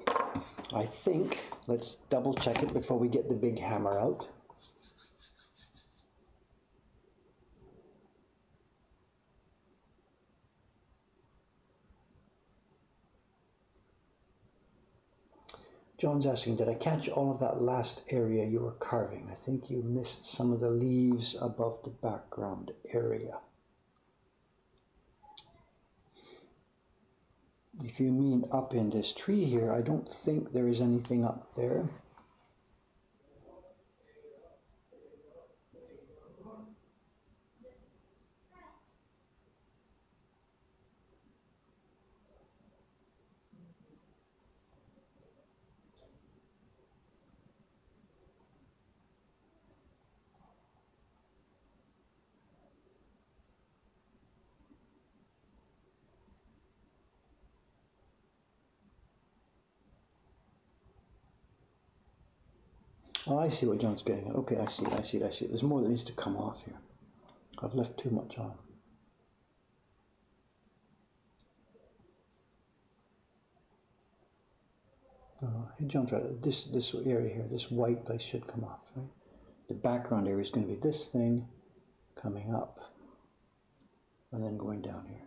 I think let's double check it before we get the big hammer out. John's asking, did I catch all of that last area you were carving? I think you missed some of the leaves above the background area. If you mean up in this tree here, I don't think there is anything up there. Oh, I see what John's getting at. Okay, I see. There's more that needs to come off here. I've left too much on. Hey, John's right. This area here, this white place should come off, right? The background area is going to be this thing coming up and then going down here.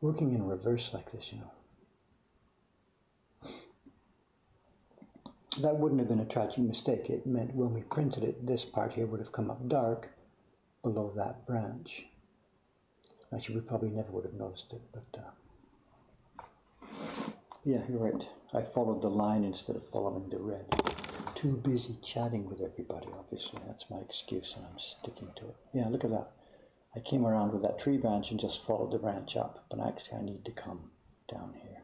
Working in reverse like this, you know. That wouldn't have been a tragic mistake. It meant when we printed it, this part here would have come up dark below that branch. Actually, we probably never would have noticed it, but yeah, you're right. I followed the line instead of following the red. Too busy chatting with everybody, obviously. That's my excuse, and I'm sticking to it. Yeah, look at that. I came around with that tree branch and just followed the branch up, but actually I need to come down here.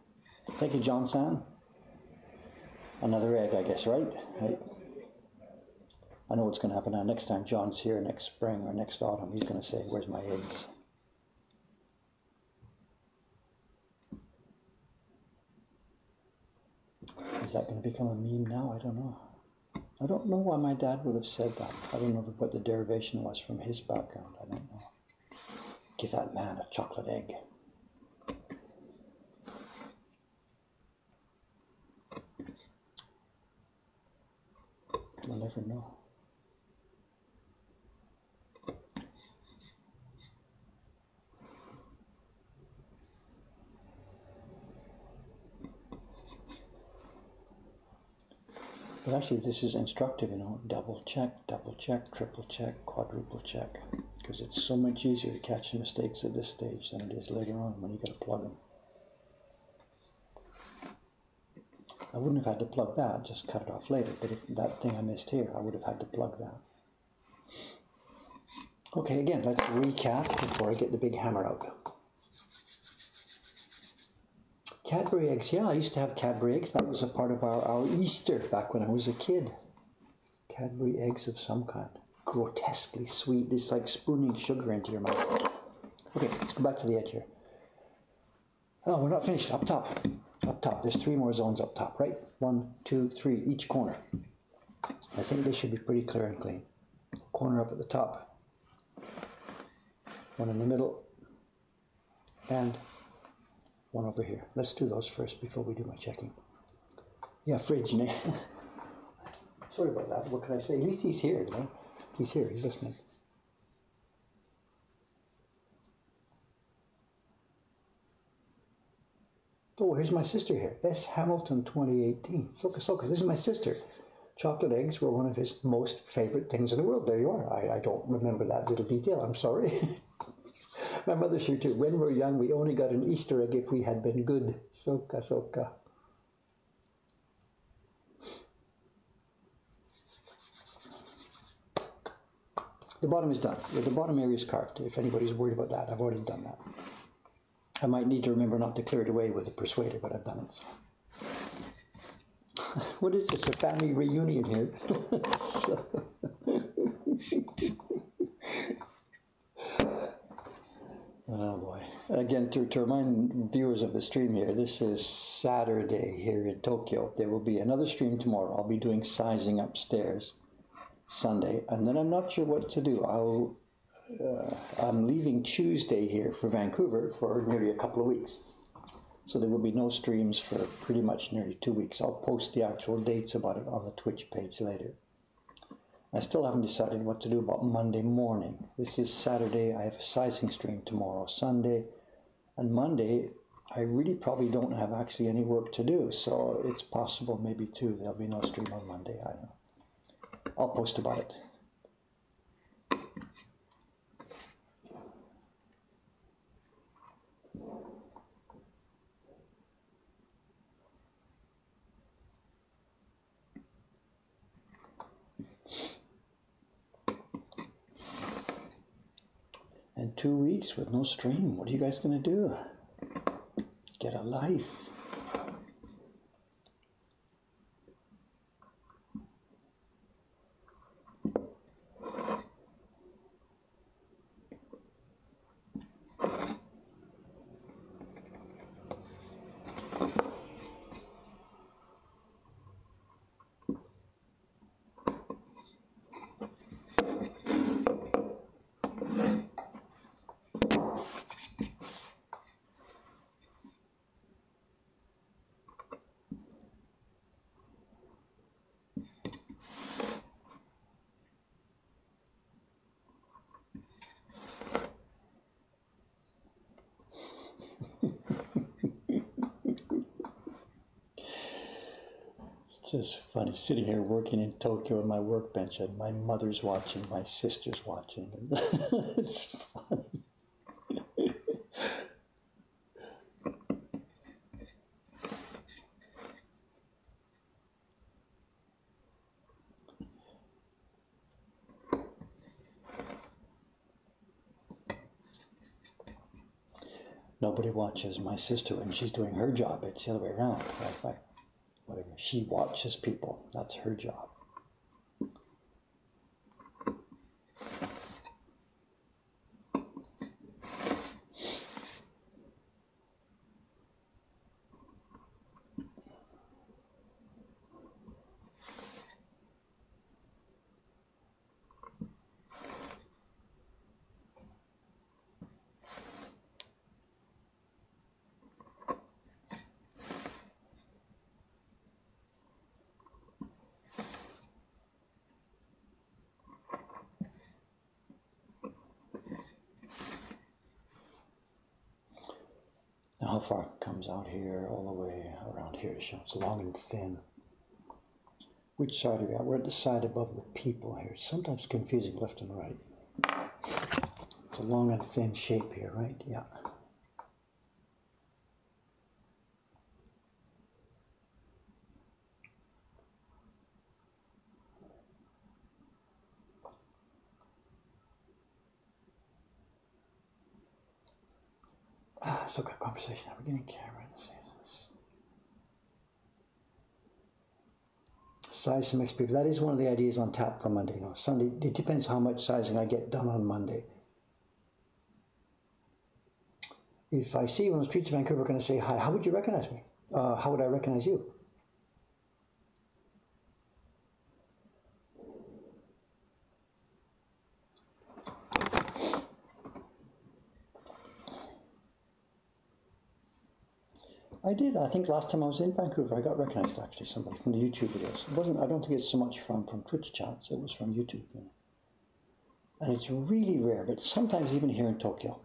Thank you, John-san. Another egg, I guess, right? I know what's going to happen now. Next time John's here, next spring or next autumn, he's going to say, where's my eggs? Is that going to become a meme now? I don't know. I don't know why my dad would have said that. I don't know what the derivation was from his background. I don't know. Give that man a chocolate egg. We'll never know. But actually this is instructive, you know, double check, triple check, quadruple check, because it's so much easier to catch the mistakes at this stage than it is later on when you got to plug them. I wouldn't have had to plug that, just cut it off later, but if that thing I missed here, I would have had to plug that. Okay, again, let's recap before I get the big hammer out. Cadbury eggs, yeah, I used to have Cadbury eggs. That was a part of our Easter back when I was a kid. Cadbury eggs of some kind. Grotesquely sweet. It's like spooning sugar into your mouth. Okay, let's go back to the edge here. Oh, we're not finished. Up top. Up top. There's 3 more zones up top, right? 1, 2, 3, each corner. I think they should be pretty clear and clean. Corner up at the top. 1 in the middle. And 1 over here. Let's do those first before we do my checking. Yeah, fridge, you know. Sorry about that. What can I say? At least he's here, you know. He's here, he's listening. Oh, here's my sister here. S. Hamilton 2018. Soka Soka, this is my sister. chocolate eggs were one of his most favorite things in the world. There you are. I don't remember that little detail. I'm sorry. My mother's here too. When we were young, we only got an Easter egg if we had been good. Soka, soka. The bottom is done. The bottom area is carved. If anybody's worried about that, I've already done that. I might need to remember not to clear it away with the persuader, but I've done it. So. What is this? A family reunion here? Oh boy. Again, to remind viewers of the stream here, this is Saturday here in Tokyo. There will be another stream tomorrow. I'll be doing sizing upstairs Sunday, and then I'm not sure what to do. I'm leaving Tuesday here for Vancouver for nearly a couple of weeks. So there will be no streams for pretty much nearly 2 weeks. I'll post the actual dates about it on the Twitch page later. I still haven't decided what to do about Monday morning. This is Saturday. I have a sizing stream tomorrow, Sunday. And Monday, I really probably don't have actually any work to do. So it's possible maybe too there'll be no stream on Monday. I don't know. I'll post about it. And 2 weeks with no stream. What are you guys going to do? Get a life. It's just funny sitting here working in Tokyo on my workbench, and my mother's watching, my sister's watching. It's funny. Nobody watches my sister when she's doing her job. It's the other way around. Whatever. She watches people. That's her job. Now how far it comes out here, all the way around here to show it's long and thin. Which side are we at? We're at the side above the people here. It's sometimes confusing left and right. It's a long and thin shape here, right? Yeah. So good conversation. I'm beginning camera. Size some extra people. That is one of the ideas on tap for Monday. You know, Sunday. It depends how much sizing I get done on Monday. If I see you on the streets of Vancouver, going to say hi, how would you recognize me? How would I recognize you? I did. I think last time I was in Vancouver, I got recognized actually, somebody from the YouTube videos. It wasn't. I don't think it's so much from Twitch chats. It was from YouTube. You know. And it's really rare, but sometimes even here in Tokyo.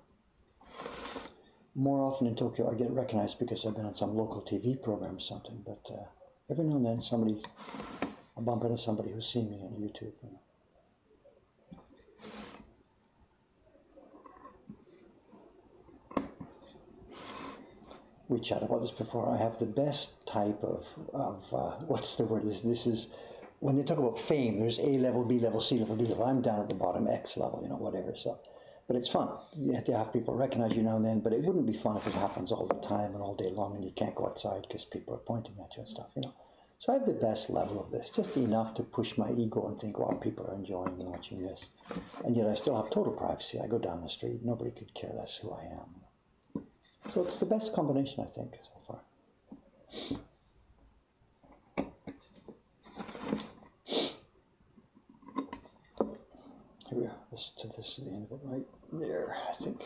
More often in Tokyo, I get recognized because I've been on some local TV program or something. But every now and then, somebody I'll bump into somebody who's seen me on YouTube. You know. We chatted about this before. I have the best type of what's the word is, this is, when they talk about fame, there's A level, B level, C level, D level. I'm down at the bottom, X level, you know, whatever. So, but it's fun. You have to have people recognize you now and then, but it wouldn't be fun if it happens all the time and all day long and you can't go outside because people are pointing at you and stuff, you know. So I have the best level of this, just enough to push my ego and think, wow, people are enjoying and watching this. And yet I still have total privacy. I go down the street, nobody could care less who I am. So it's the best combination, I think, so far. Here we are. This is the end of it right there, I think.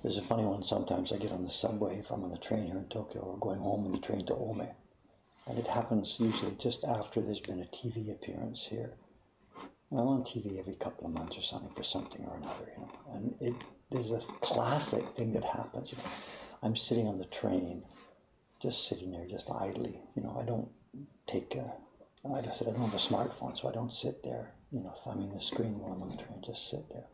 There's a funny one sometimes. I get on the subway if I'm on the train here in Tokyo or going home on the train to Ome. And it happens usually just after there's been a TV appearance here. I'm on TV every couple of months or something for something or another, you know. And there's a classic thing that happens. You know, I'm sitting on the train, just sitting there, just idly. You know, I don't take like I said, I don't have a smartphone, so I don't sit there, you know, thumbing the screen while I'm on the train. Just sit there.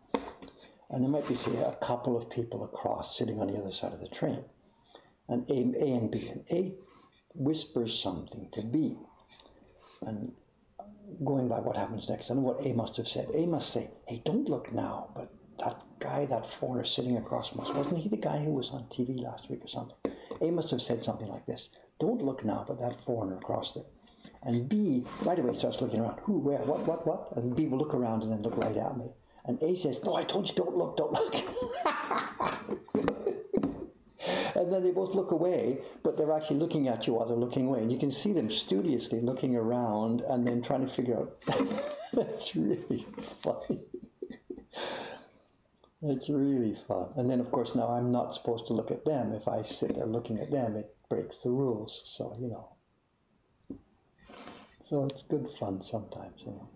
And there might be, say, a couple of people across sitting on the other side of the train. And A and B. And A whispers something to B. And going by what happens next, I know what A must have said. A must say, hey, don't look now, but that guy, that foreigner sitting across from us, wasn't he the guy who was on TV last week or something? A must have said something like this. Don't look now, but that foreigner across there. And B right away starts looking around. Who, where, what? And B will look around and then look right at me. And A says, no, I told you, don't look. And then they both look away, but they're actually looking at you while they're looking away. And you can see them studiously looking around and then trying to figure out. That's really funny. It's really fun. And then, of course, now I'm not supposed to look at them. If I sit there looking at them, it breaks the rules. So, you know. So it's good fun sometimes, you know.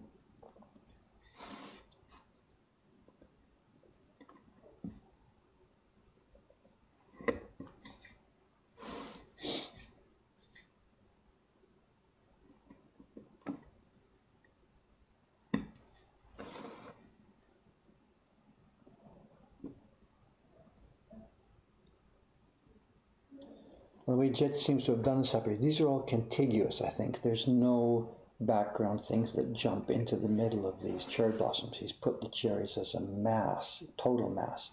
The way Jet seems to have done separate, these are all contiguous, I think. There's no background things that jump into the middle of these cherry blossoms. He's put the cherries as a mass, total mass.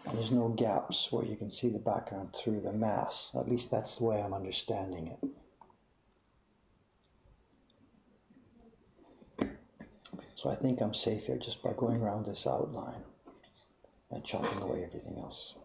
And there's no gaps where you can see the background through the mass. At least that's the way I'm understanding it. So I think I'm safe here just by going around this outline and chopping away everything else.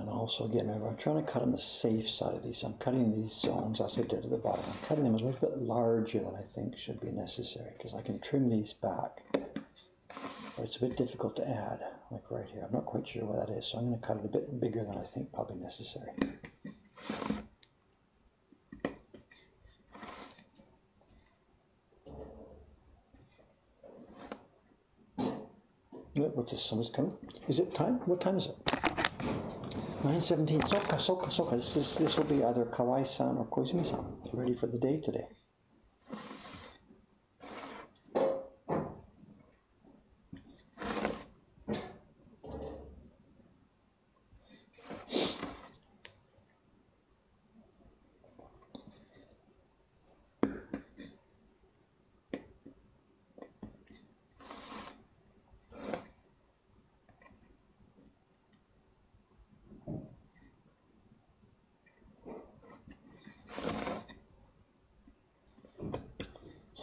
Also, again, remember, I'm trying to cut on the safe side of these. I'm cutting these zones, as I did at the bottom. I'm cutting them a little bit larger than I think should be necessary, because I can trim these back. But it's a bit difficult to add, like right here. I'm not quite sure what that is, so I'm going to cut it a bit bigger than I think probably necessary. What's this? Somebody's coming? Is it time? What time is it? 9:17. Soka. This will be either Kawai-san or Koizumi-san. Ready for the day today.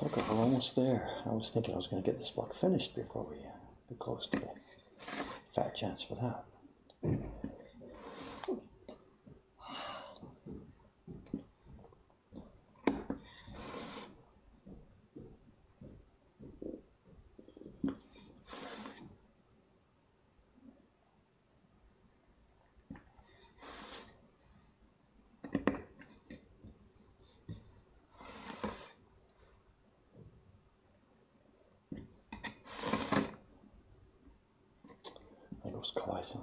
Okay, we're almost there. I was thinking I was going to get this block finished before we close today. fat chance for that.かわいそう。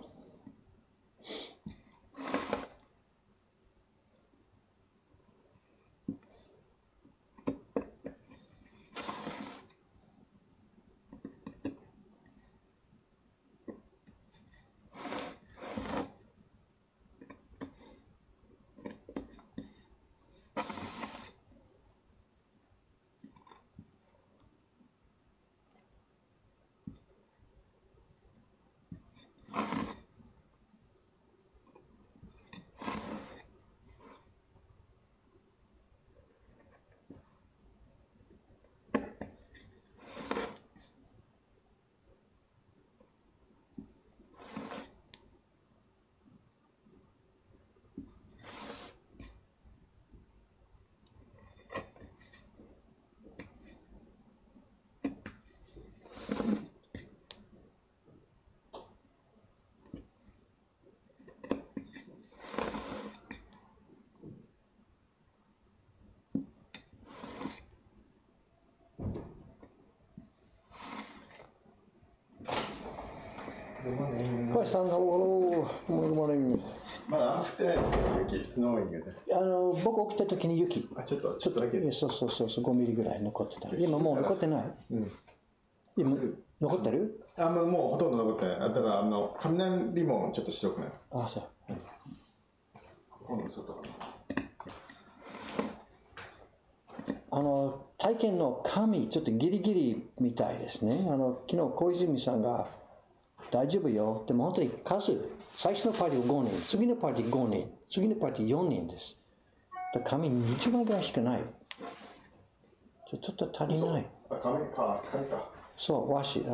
小林さん、good morning。まだ降ってないですね、雪、スノーイングで。僕起きた時に雪。ちょっとだけ。そう、5ミリぐらい残ってた。今もう残ってない。今残ってる？もうほとんど残ってない。だから雷もちょっと白くなる。あ、そう。ほとんど外かな。体験の紙ちょっとギリギリみたいですね。昨日小泉さんが大丈夫よ。でも本当に数、最初のパーティー5人、次のパーティー5人、次のパーティー4人です。紙20枚ぐらいしかない。ちょっと足りない。紙か。そう、和紙、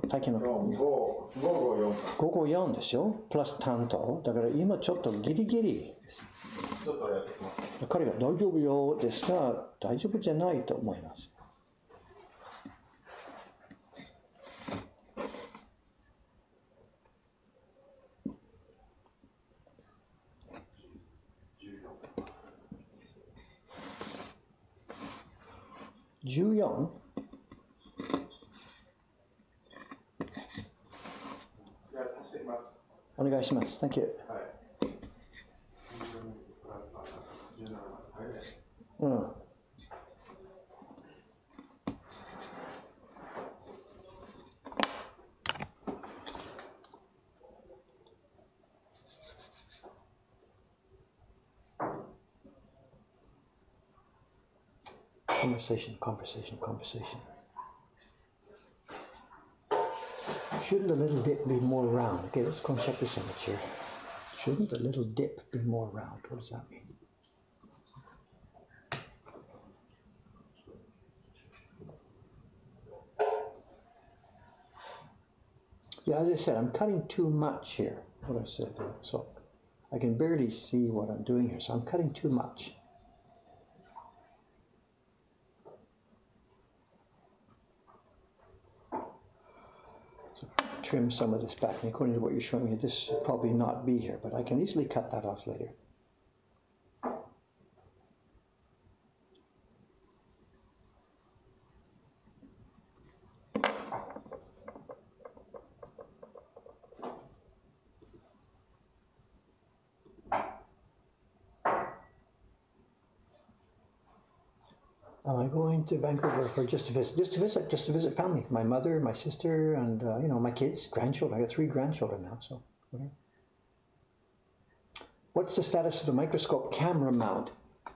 体験の554ですよ。プラス担当。だから今ちょっとギリギリです。ちょっとやってきます。彼が大丈夫よですが、大丈夫じゃないと思います。14？ いや、足しています。お願いします。Thank you。はい。うん。Conversation. Shouldn't the little dip be more round? Okay, let's go and check this image here. Shouldn't the little dip be more round? What does that mean? Yeah, as I said, I'm cutting too much here. What I said, so I can barely see what I'm doing here. So I'm cutting too much. Trim some of this back, and according to what you're showing me, this should probably not be here, but I can easily cut that off later. Am I going to Vancouver for just to visit family, my mother, my sister, and my kids, grandchildren. I got 3 grandchildren now, so whatever. What's the status of the microscope camera mount?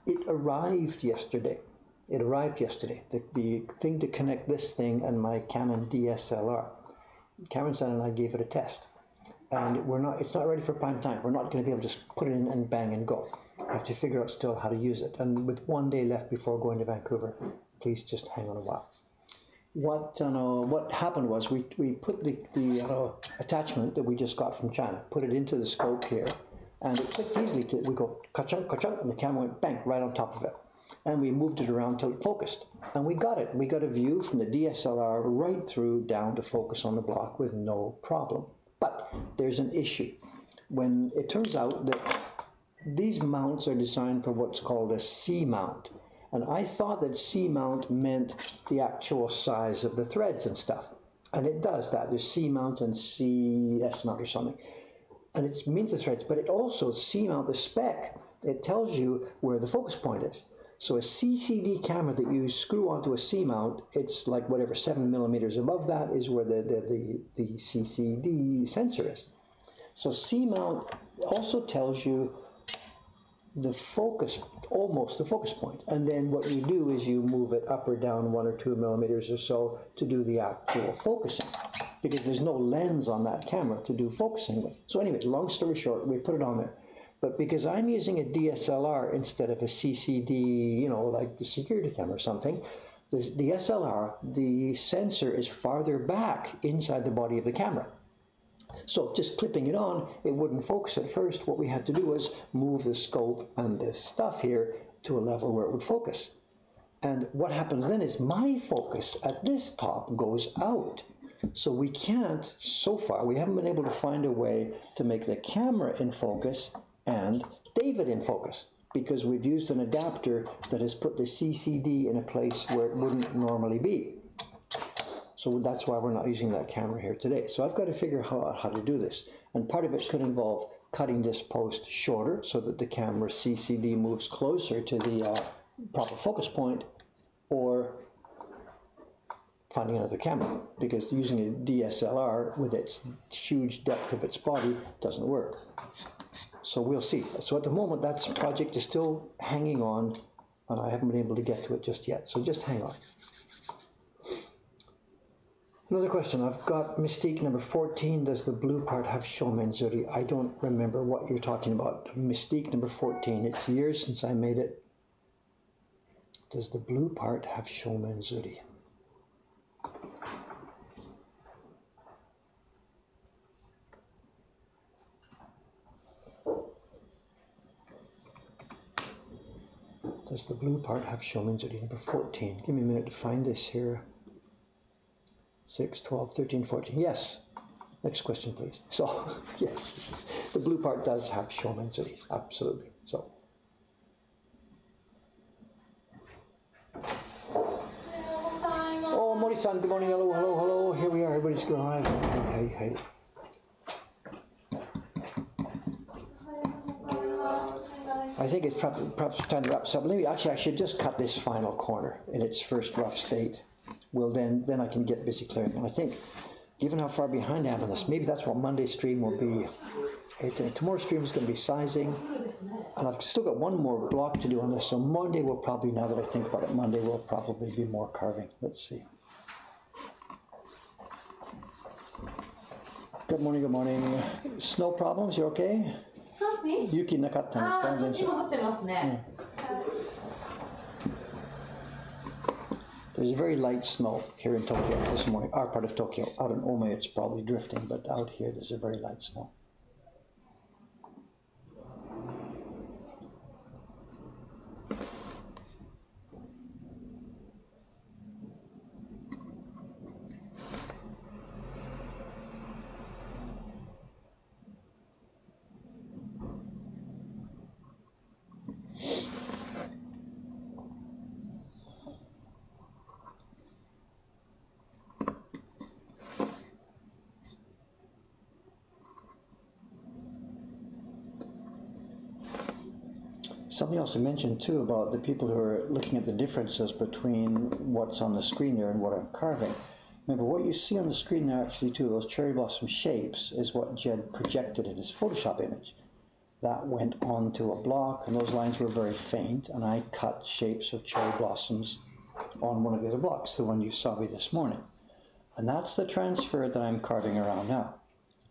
It arrived yesterday. The thing to connect this thing and my Canon DSLR. Cameron-san and I gave it a test, and it's not ready for prime time. We're not going to be able to just put it in and bang and go. I have to figure out still how to use it. And with 1 day left before going to Vancouver, please just hang on a while. what happened was we put the attachment that we just got from China, put it into the scope here, and it clicked easily. We go ka-chunk, ka-chunk, and the camera went bang right on top of it. And we moved it around till it focused. And we got it. We got a view from the DSLR right through down to focus on the block with no problem. But there's an issue. When it turns out that these mounts are designed for what's called a C mount. And I thought that C mount meant the actual size of the threads and stuff. And it does that. There's C mount and CS mount or something. And it means the threads, but it also, C mount, the spec, it tells you where the focus point is. So a CCD camera that you screw onto a C mount, it's like whatever, 7 millimeters above that is where the CCD sensor is. So C mount also tells you the focus, almost the focus point. And then what you do is you move it up or down 1 or 2 millimeters or so to do the actual focusing, because there's no lens on that camera to do focusing with. So anyway, long story short, we put it on there. But because I'm using a DSLR instead of a CCD, you know, like the security camera or something, the SLR, the sensor is farther back inside the body of the camera. So just clipping it on, it wouldn't focus at first. What we had to do was move the scope and this stuff here to a level where it would focus. And what happens then is my focus at this top goes out. So we can't, so far, we haven't been able to find a way to make the camera in focus and David in focus, because we've used an adapter that has put the CCD in a place where it wouldn't normally be. So that's why we're not using that camera here today. So I've got to figure out how to do this. And part of it could involve cutting this post shorter so that the camera CCD moves closer to the proper focus point, or finding another camera, because using a DSLR with its huge depth of its body doesn't work. So we'll see. So at the moment, that project is still hanging on, and I haven't been able to get to it just yet. So just hang on. Another question. I've got Mystique number 14. Does the blue part have Shomenzuri? I don't remember what you're talking about. Mystique number 14. It's years since I made it. Does the blue part have Shomenzuri? Does the blue part have Shomenzuri? Number 14. Give me a minute to find this here. 6, 12, 13, 14. Yes. Next question, please. So, yes, the blue part does have Shomenzuri. Absolutely. So. Oh, Mori-san, good morning. Hello, hello, hello. Here we are. Everybody's going. Hey, hey, hey. I think it's perhaps time to wrap this up. Maybe actually I should just cut this final corner in its first rough state. Well, then I can get busy clearing. And I think, given how far behind I am on this, maybe that's what Monday's stream will be. Tomorrow's stream is going to be sizing, and I've still got one more block to do on this. So Monday will probably, now that I think about it, Monday will probably be more carving. Let's see. Good morning. Good morning. Snow problems? You okay? 雪なかったんですか？そっちも降ってますね。There's a very light snow here in Tokyo this morning. Our part of Tokyo. Out in Ome, it's probably drifting, but out here there's a very light snow. Something else to mention too about the people who are looking at the differences between what's on the screen there and what I'm carving. Remember, what you see on the screen there actually too, those cherry blossom shapes, is what Jed projected in his Photoshop image. That went onto a block, and those lines were very faint, and I cut shapes of cherry blossoms on one of the other blocks, the one you saw me this morning. And that's the transfer that I'm carving around now.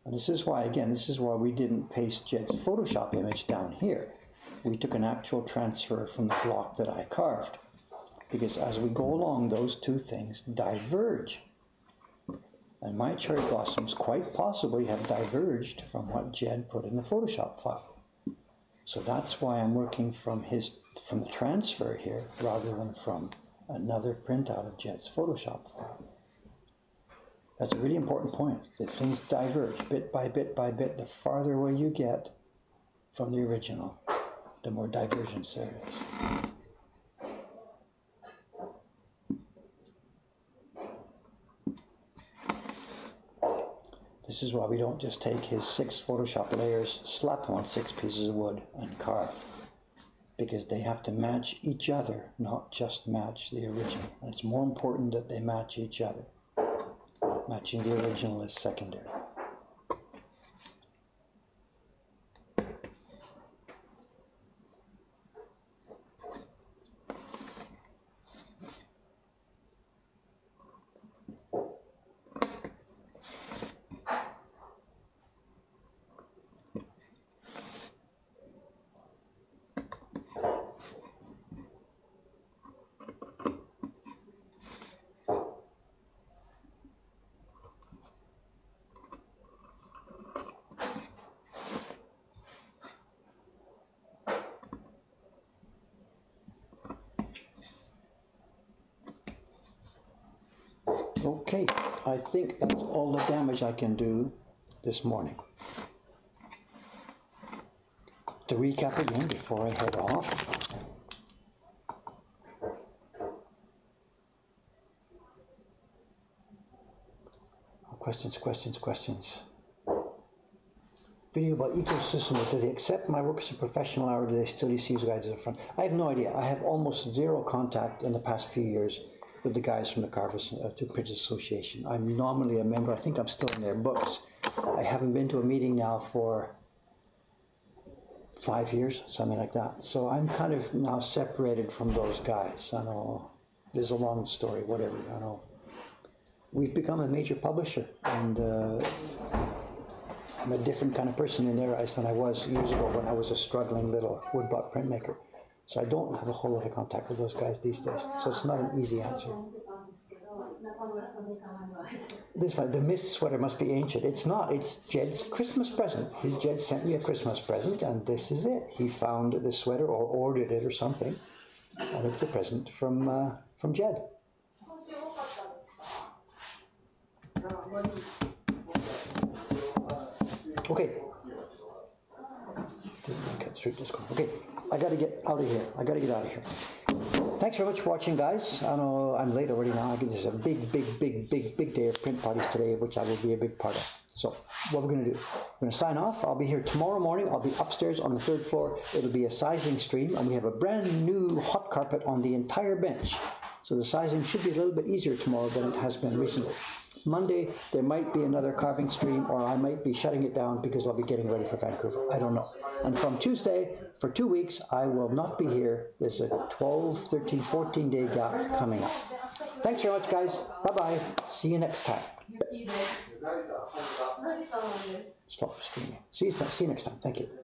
And this is why, again, this is why we didn't paste Jed's Photoshop image down here. We took an actual transfer from the block that I carved, because as we go along, those two things diverge. And my cherry blossoms quite possibly have diverged from what Jed put in the Photoshop file. So that's why I'm working from the transfer here rather than from another printout of Jed's Photoshop file. That's a really important point, that things diverge bit by bit by bit. The farther away you get from the original, the more divergence there is. This is why we don't just take his 6 Photoshop layers, slap them on 6 pieces of wood and carve, because they have to match each other, not just match the original. And it's more important that they match each other. Matching the original is secondary. Okay, I think that's all the damage I can do this morning. To recap again before I head off. Questions. Video about ecosystem. Do they accept my work as a professional, or do they still use these guys as a front? I have no idea. I have almost zero contact in the past few years with the guys from the Carvers Printers Association. I'm nominally a member. I think I'm still in their books. I haven't been to a meeting now for 5 years, something like that. So I'm kind of now separated from those guys. I know there's a long story, whatever. I know we've become a major publisher, and I'm a different kind of person in their eyes than I was years ago when I was a struggling little woodblock printmaker. So I don't have a whole lot of contact with those guys these days. So it's not an easy answer. This fine. The mist sweater must be ancient. It's not. It's Jed's Christmas present. Jed sent me a Christmas present, and this is it. He found the sweater or ordered it or something, and it's a present from Jed. Okay. Cut straight this corner. Okay, I got to get out of here. Thanks very much for watching, guys. I know I'm late already now. This is a big day of print parties today, of which I will be a big part of. So what we're going to do, we're going to sign off. I'll be here tomorrow morning. I'll be upstairs on the 3rd floor. It'll be a sizing stream, and we have a brand new hot carpet on the entire bench. So the sizing should be a little bit easier tomorrow than it has been recently. Monday, there might be another carving stream, or I might be shutting it down because I'll be getting ready for Vancouver. I don't know. And from Tuesday, for 2 weeks, I will not be here. There's a 12, 13, 14-day gap coming up. Thanks very much, guys. Bye-bye. See you next time. Stop streaming. See you next time. Thank you.